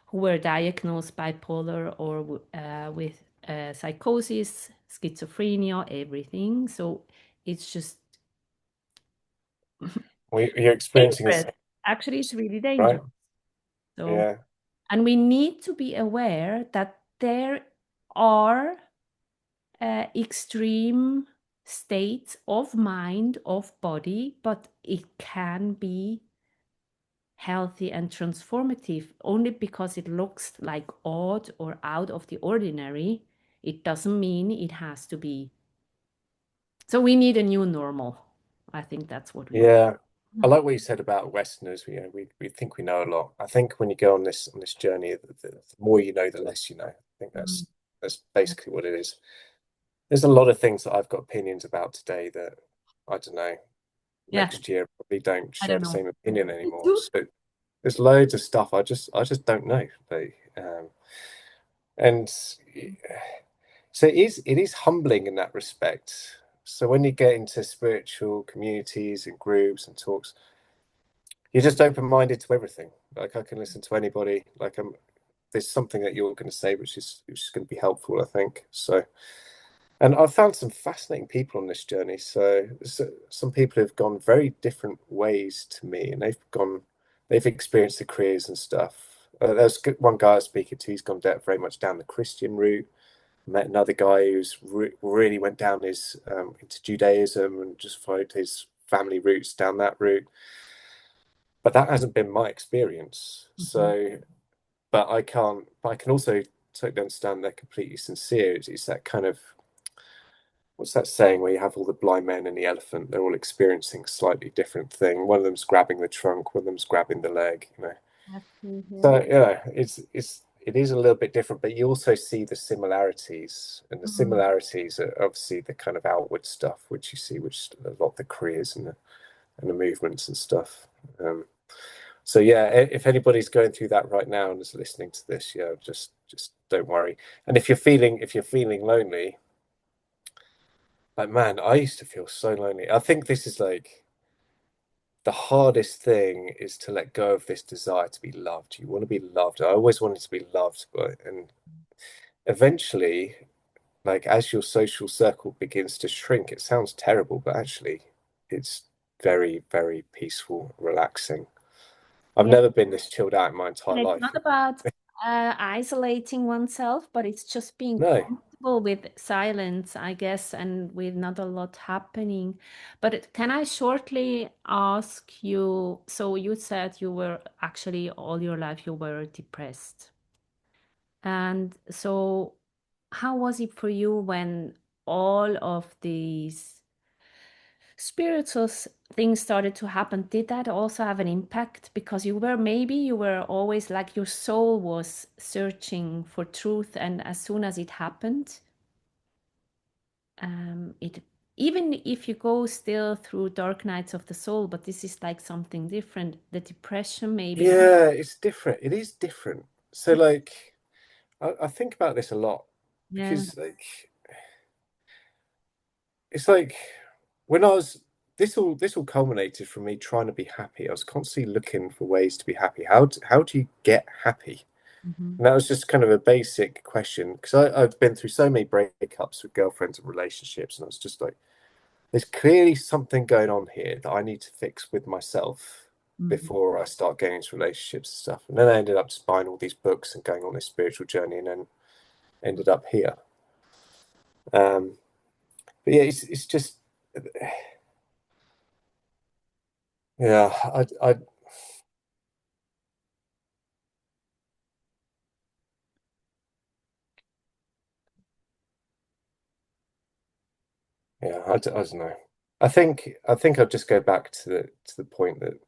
who were diagnosed bipolar or with psychosis, schizophrenia, everything. So it's just You're experiencing this, dangerous. Actually, it's really right? dangerous. So, Yeah. and we need to be aware that there are extreme states of mind, of body, but it can be healthy and transformative. Only because it looks like odd or out of the ordinary, it doesn't mean it has to be. So we need a new normal. I think that's what we need. Yeah. I like what you said about Westerners. We think we know a lot. I think when you go on this journey, the more you know, the less you know. I think Mm. that's basically what it is. There's a lot of things that I've got opinions about today that I don't know. Yeah, Next year probably don't I share don't the know. same opinion Me anymore. too. So there's loads of stuff I just don't know. But and so it is humbling in that respect. So when you get into spiritual communities and groups and talks, you're just open-minded to everything. Like I can listen to anybody. Like there's something that you're going to say which is going to be helpful, I think. So, and I've found some fascinating people on this journey. So some people have gone very different ways to me, and they've experienced the careers and stuff. There's one guy I was speaking to. He's gone very much down the Christian route. Met another guy who's really went down his into Judaism and just followed his family roots down that route. But that hasn't been my experience. Mhm. So, but I can't. But I can also totally understand they're completely sincere. It's that kind of, what's that saying where you have all the blind men and the elephant? They're all experiencing a slightly different thing. One of them's grabbing the trunk, one of them's grabbing the leg. Absolutely. So it is a little bit different, but you also see the similarities, and the Mhm. similarities are obviously the kind of outward stuff which you see, which a lot of the careers and the movements and stuff. So yeah, if anybody's going through that right now and is listening to this, yeah, just don't worry. And if you're feeling lonely, like man, I used to feel so lonely. I think this is like the hardest thing is to let go of this desire to be loved. You want to be loved. I always wanted to be loved, and eventually, like as your social circle begins to shrink, it sounds terrible, but actually, it's very, very peaceful, relaxing. I've Yeah. never been this chilled out in my And entire it's life. not about isolating oneself, but it's just being No, comfortable with silence, I guess, and with not a lot happening. But can I shortly ask you? So you said you were actually all your life you were depressed. And so how was it for you when all of these spiritual things started to happen? Did that also have an impact? Because you were always like your soul was searching for truth, and as soon as it happened, it even if you go still through dark nights of the soul, but this is like something different. The depression maybe. yeah, it's different. It is different. So like, I think about this a lot Yeah. because like it's like when I was this all culminated from me trying to be happy. I was constantly looking for ways to be happy. How do you get happy? Mhm. And that was just kind of a basic question because I've been through so many breakups with girlfriends and relationships, and I was just like, there's clearly something going on here that I need to fix with myself Mhm. before I start getting into relationships and stuff. And then I ended up just buying all these books and going on this spiritual journey, and then ended up here. Um, but yeah, it's just yeah, I Yeah, I don't know. I think I'll just go back to the point that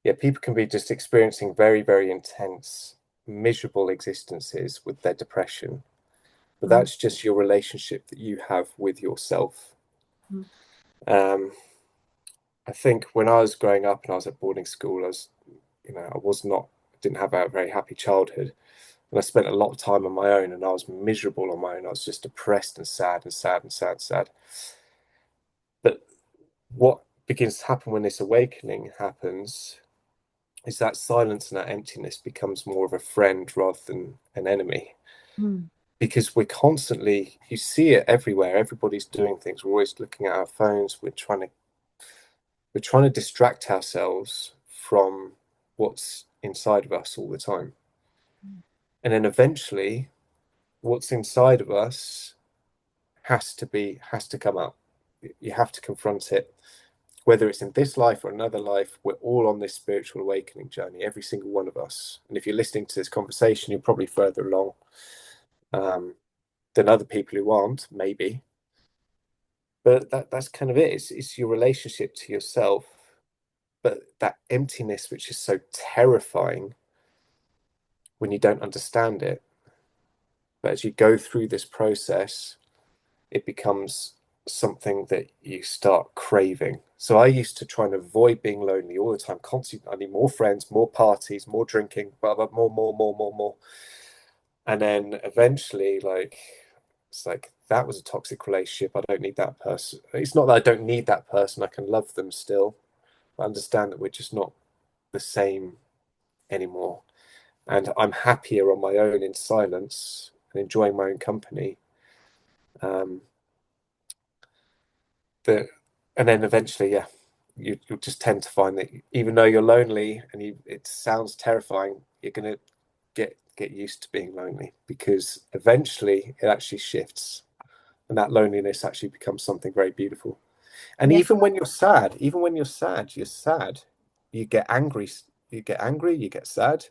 yeah, people can be just experiencing very, very intense, miserable existences with their depression, but Mm, that's just your relationship that you have with yourself. mm, Um, I think when I was growing up and I was at boarding school, I was not, didn't have a very happy childhood. And I spent a lot of time on my own and I was miserable on my own. I was just depressed and sad and sad and sad, sad. But what begins to happen when this awakening happens is that silence and that emptiness becomes more of a friend rather than an enemy. mm, Because we're constantly, you see it everywhere. Everybody's doing things. We're always looking at our phones. We're trying to distract ourselves from what's inside of us all the time. And then eventually what's inside of us has to come up. You have to confront it. Whether it's in this life or another life, we're all on this spiritual awakening journey, every single one of us. And if you're listening to this conversation, you're probably further along um, than other people who aren't, maybe. But that's kind of it. It's your relationship to yourself, but that emptiness, which is so terrifying when you don't understand it. But as you go through this process, it becomes something that you start craving. So I used to try and avoid being lonely all the time, constantly. I need more friends, more parties, more drinking, blah, blah, more, more, more, more, more. And then eventually, like, it's like that was a toxic relationship. I don't need that person. It's not that I don't need that person. I can love them still. I understand that we're just not the same anymore. And I'm happier on my own in silence and enjoying my own company. Um, that and then eventually, yeah, you'll just tend to find that even though you're lonely and it sounds terrifying, you're gonna get used to being lonely because eventually it actually shifts and that loneliness actually becomes something very beautiful. And yeah. even when you're sad, you're sad. You get angry, you get sad,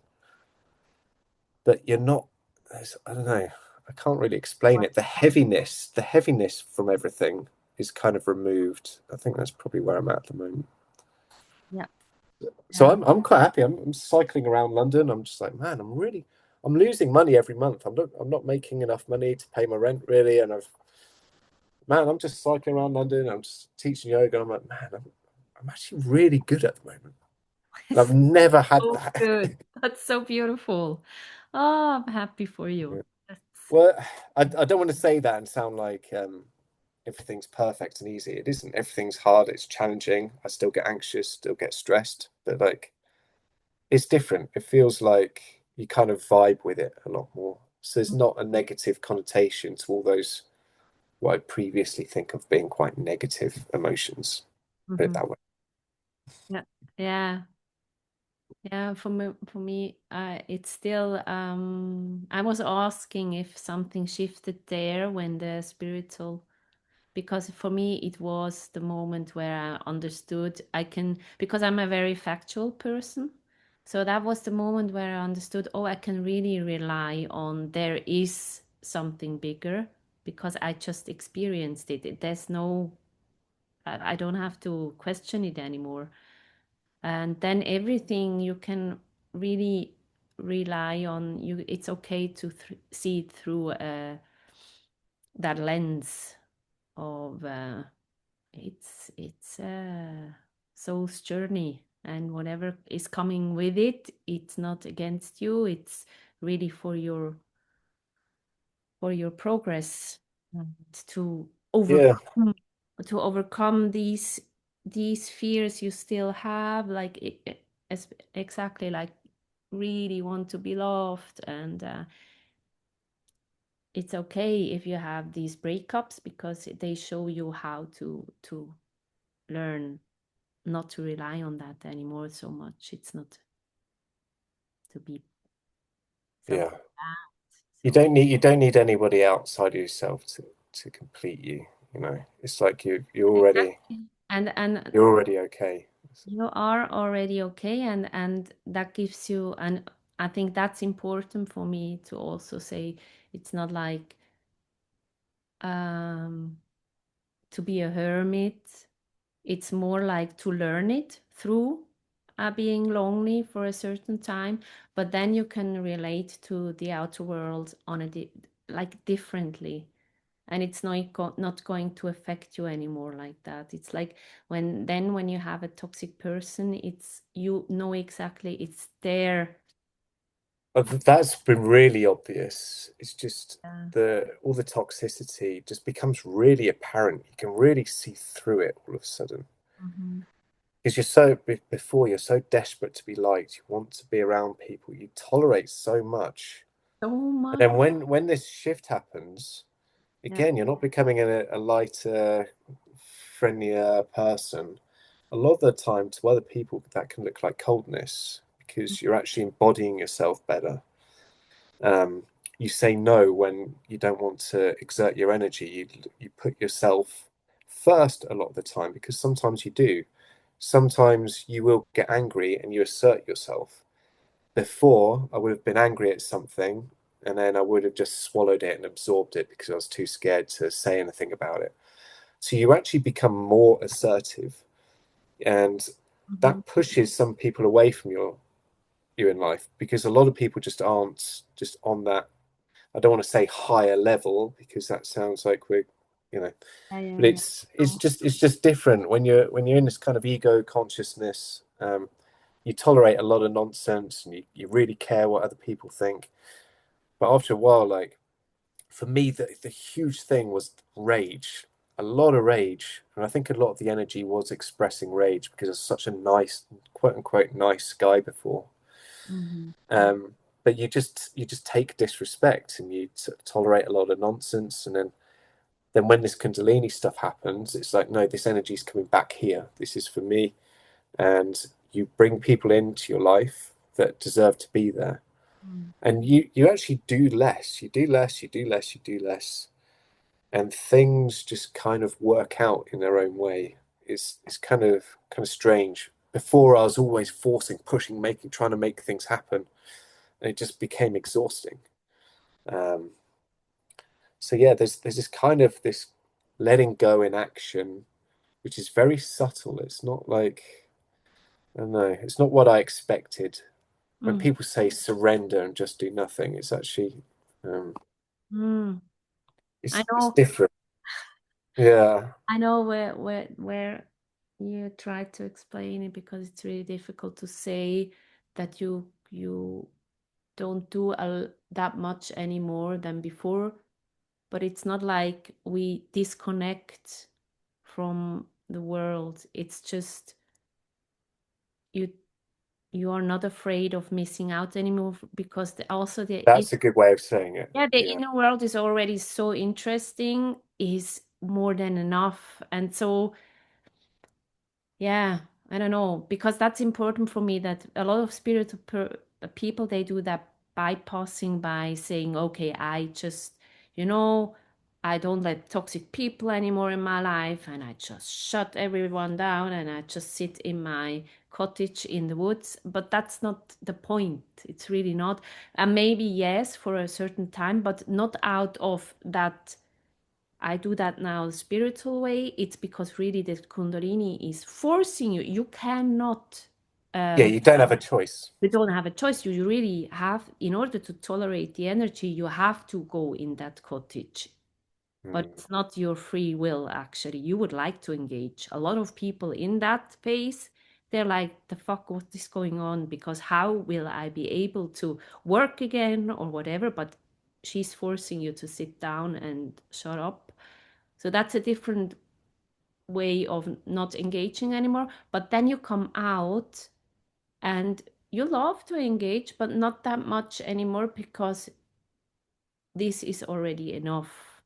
but you're not. I don't know. I can't really explain it. The heaviness from everything is kind of removed. I think that's probably where I'm at the moment. Yeah. So Yeah. I'm quite happy. I'm cycling around London. I'm just like, man, I'm losing money every month. I'm not making enough money to pay my rent really, and I'm just cycling around London. I'm just teaching yoga. And I'm like, man, I'm actually really good at the moment. And I've It's never had so that. good. That's so beautiful. Oh, I'm happy for you. Yeah. That's Well, I don't want to say that and sound like everything's perfect and easy. It isn't. Everything's hard. It's challenging. I still get anxious, still get stressed, but like it's different. It feels like you kind of vibe with it a lot more. So there's not a negative connotation to all those what I previously think of being quite negative emotions. Put it mhm. that way. Yeah. Yeah. Yeah, for me, it's still. I was asking if something shifted there when the spiritual, because for me it was the moment where I understood I can, because I'm a very factual person. So that was the moment where I understood, oh, I can really rely on there is something bigger because I just experienced it. There's no, I don't have to question it anymore. And then everything you can really rely on you. It's okay to see it through that lens of it's a soul's journey, and whatever is coming with it, it's not against you. It's really for your progress, and to Yeah, overcome these fears you still have, like exactly like really want to be loved, and it's okay if you have these breakups because they show you how to learn not to rely on that anymore so much. It's not to be so yeah. bad. You So don't need you don't need anybody outside of yourself to complete you. You know, it's like you're already exactly, and you're already okay. you are already okay, and that gives you, and I think that's important for me to also say. It's not like um, to be a hermit. It's more like to learn it through being lonely for a certain time, but then you can relate to the outer world on a like differently, and it's not going to affect you anymore like that. It's like when you have a toxic person, it's you know exactly it's there. That's been really obvious. It's just Yeah. all the toxicity just becomes really apparent. You can really see through it all of a sudden. Hmm. Because you're so before you're so desperate to be liked, you want to be around people, you tolerate so much. So And much. then when this shift happens, Yeah. again, you're not becoming a lighter, friendlier person. A lot of the time, to other people, that can look like coldness because you're actually embodying yourself better. Um, you say no when you don't want to exert your energy. You put yourself first a lot of the time because sometimes you do. Sometimes you will get angry and you assert yourself. Before, I would have been angry at something and then I would have just swallowed it and absorbed it because I was too scared to say anything about it. So you actually become more assertive, and Hmm. that pushes some people away from you in life because a lot of people just aren't just on that. I don't want to say higher level because that sounds like we're, you know, Yeah, yeah, but yeah. it's just different when you're in this kind of ego consciousness. You tolerate a lot of nonsense and you really care what other people think. But after a while, like for me, the huge thing was rage, a lot of rage. And I think a lot of the energy was expressing rage because it's such a nice, quote unquote, nice guy before. Hmm. But you just take disrespect and you tolerate a lot of nonsense. And then when this Kundalini stuff happens, it's like, no, this energy is coming back here. This is for me. And you bring people into your life that deserve to be there. And you actually do less. You do less, you do less, you do less. And things just kind of work out in their own way. It's kind of strange. Before I was always forcing, pushing, making, trying to make things happen, and it just became exhausting. Um, so yeah, there's this kind of this letting go in action, which is very subtle. It's not like I don't know, it's not what I expected. When Mm. people say surrender and just do nothing, it's actually um, Mm. I it's know. different. Yeah. I know where you try to explain it because it's really difficult to say that you don't do that much anymore than before, but it's not like we disconnect from the world. It's just you you are not afraid of missing out anymore because also That's a good way of saying it. yeah, the Yeah. inner world is already so interesting, is more than enough. And so yeah, I don't know, because that's important for me that a lot of spiritual people they do that bypassing by saying, okay, I just, you know, I don't let toxic people anymore in my life and I just shut everyone down and I just sit in my cottage in the woods. But that's not the point. It's really not. And maybe yes, for a certain time, but not out of that I do that now the spiritual way. It's because really the Kundalini is forcing you. You cannot, Yeah, um, you don't have a choice. you don't have a choice. You really have, in order to tolerate the energy, you have to go in that cottage. But Hmm. it's not your free will, actually. You would like to engage. A lot of people in that phase, they're like, the fuck, what is going on? Because how will I be able to work again or whatever? But she's forcing you to sit down and shut up. So that's a different way of not engaging anymore. But then you come out and you love to engage, but not that much anymore because this is already enough.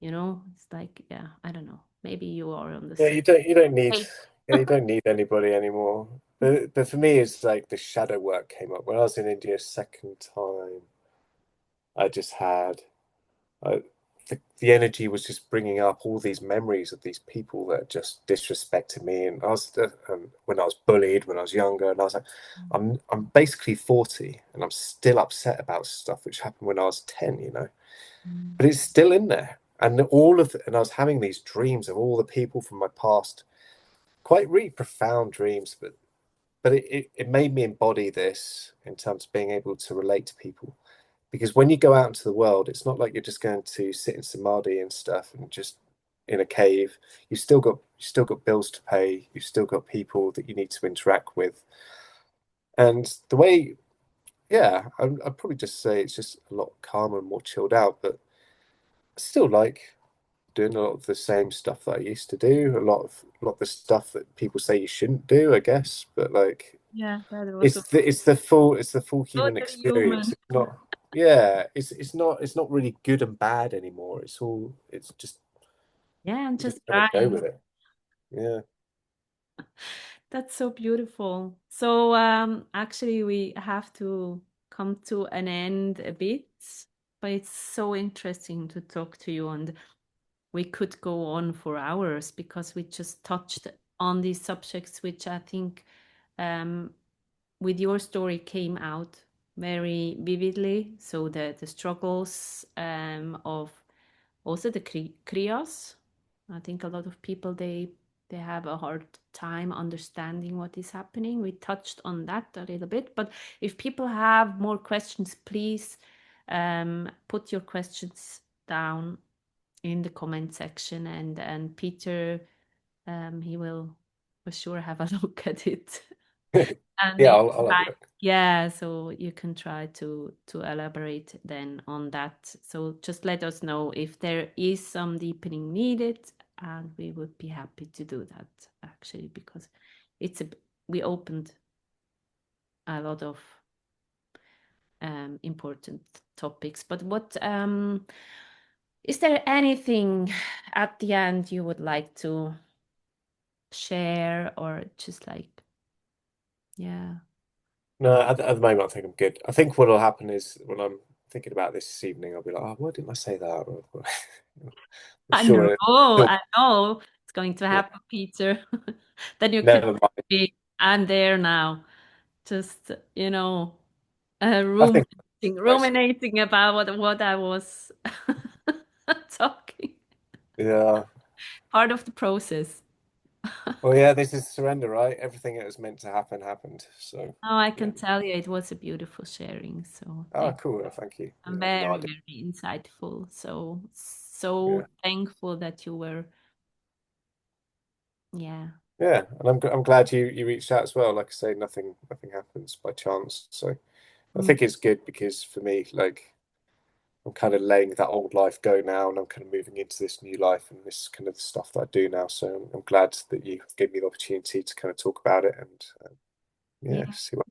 You know, it's like, yeah, I don't know. Maybe you are on the Yeah, same you don't need page. yeah, you don't need anybody anymore. But for me, it's like the shadow work came up when I was in India second time. I just had I the energy was just bringing up all these memories of these people that just disrespected me, and when I was bullied when I was younger, and I was like, I'm basically 40, and I'm still upset about stuff which happened when I was 10, Mm. but it's still in there, and and I was having these dreams of all the people from my past, quite really profound dreams, but it made me embody this in terms of being able to relate to people. Because when you go out into the world, it's not like you're just going to sit in samadhi and stuff and just in a cave. You still got bills to pay. You've still got people that you need to interact with. And the way, yeah, I'd probably just say it's just a lot calmer and more chilled out. But I still like doing a lot of the same stuff that I used to do. A lot of the stuff that people say you shouldn't do, I guess. But like, Yeah, that was it's the full human totally human. experience. It's not, yeah, it's not really good and bad anymore. It's just Yeah, and you just just kind of go trying. with it. Yeah. That's so beautiful. So, actually, we have to come to an end a bit, but it's so interesting to talk to you, and we could go on for hours because we just touched on these subjects, which I think, um, with your story came out very vividly. So the struggles, of also the Kriyas. I think a lot of people they have a hard time understanding what is happening. We touched on that a little bit, but if people have more questions, please, put your questions down in the comment section, and Peter, he will for sure have a look at it. And Yeah, maybe I'll have a look. yeah, so you can try to elaborate then on that. So just let us know if there is some deepening needed, and we would be happy to do that actually, because it's a we opened a lot of important topics. But what is there anything at the end you would like to share, or just like, yeah. No, at the moment, I think I'm good. I think what will happen is when I'm thinking about this evening, I'll be like, oh, why didn't I say that? I'm sure I know it's going to yeah, happen, Peter. Then you can never mind. be, I'm there now, just, I think nice. ruminating about what I was talking. Yeah. Part of the process. Well, yeah, this is surrender, right? Everything that was meant to happen happened. So, Oh, I yeah. can tell you it was a beautiful sharing. So Oh, cool. Well, thank you. I'm I have no very, idea. very insightful. So Yeah. thankful that you were, yeah. Yeah, and I'm glad you reached out as well. Like I say, nothing happens by chance. So I Mm. think it's good because for me, like I'm kind of letting that old life go now, and I'm kind of moving into this new life and this kind of the stuff that I do now. So I'm glad that you gave me the opportunity to kind of talk about it and yeah, Yeah. see what.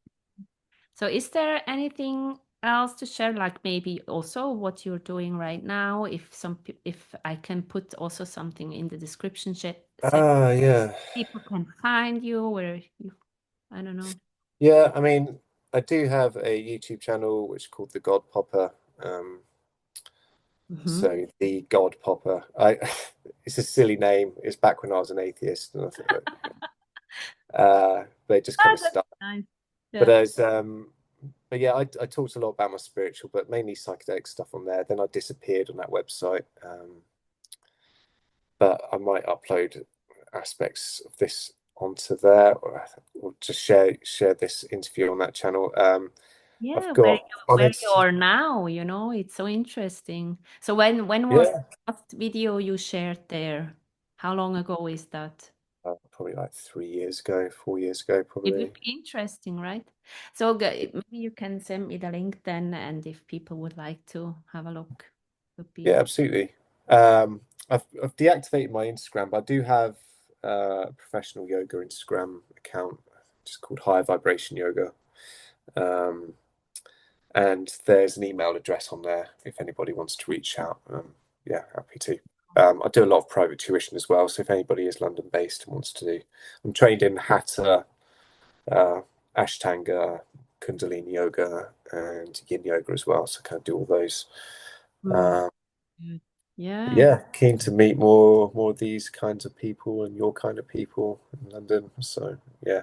So is there anything else to share, like maybe also what you're doing right now? If I can put also something in the description section, Yeah, people can find you where you, I don't know. yeah. I mean, I do have a YouTube channel which is called The God Popper. Um, Hmm. so the God Popper. It's a silly name. It's back when I was an atheist, and I thought, but it just kind Ah, of that's stuck. nice. But Yeah. as but yeah, I talked a lot about my spiritual, but mainly psychedelic stuff on there. Then I disappeared on that website. But I might upload aspects of this onto there, or just share this interview on that channel. I've Yeah, got where you honest, are now, it's so interesting. So when was yeah, the last video you shared there? How long ago is that? probably like 3 years ago, 4 years ago, It would probably. be interesting, right? So maybe you can send me the link then, and if people would like to have a look, would Yeah, be. absolutely. I've deactivated my Instagram, but I do have a professional yoga Instagram account, just called High Vibration Yoga. Um, and there's an email address on there if anybody wants to reach out. Yeah, happy to. I do a lot of private tuition as well, so if anybody is London based and wants to do, I'm trained in Hatha, uh, Ashtanga, Kundalini yoga, and Yin yoga as well. So I kind of do all those. Mm, Um, good. Yeah. Yeah, keen to meet more of these kinds of people and your kind of people in London. So yeah,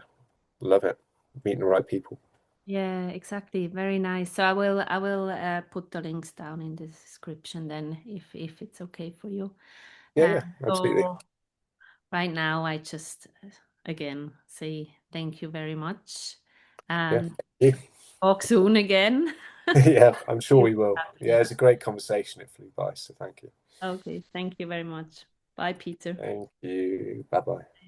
love it. Meeting the right people. Yeah, exactly. Very nice. So I will put the links down in the description then if it's okay for you. Yeah, yeah, absolutely. So right now I just again say thank you very much Yeah, and thank talk soon again. you. Yeah, I'm sure You we will. Yeah, happy. it's a great conversation. It flew by, so thank you. Okay, thank you very much. Bye, Peter. Thank you. Bye bye.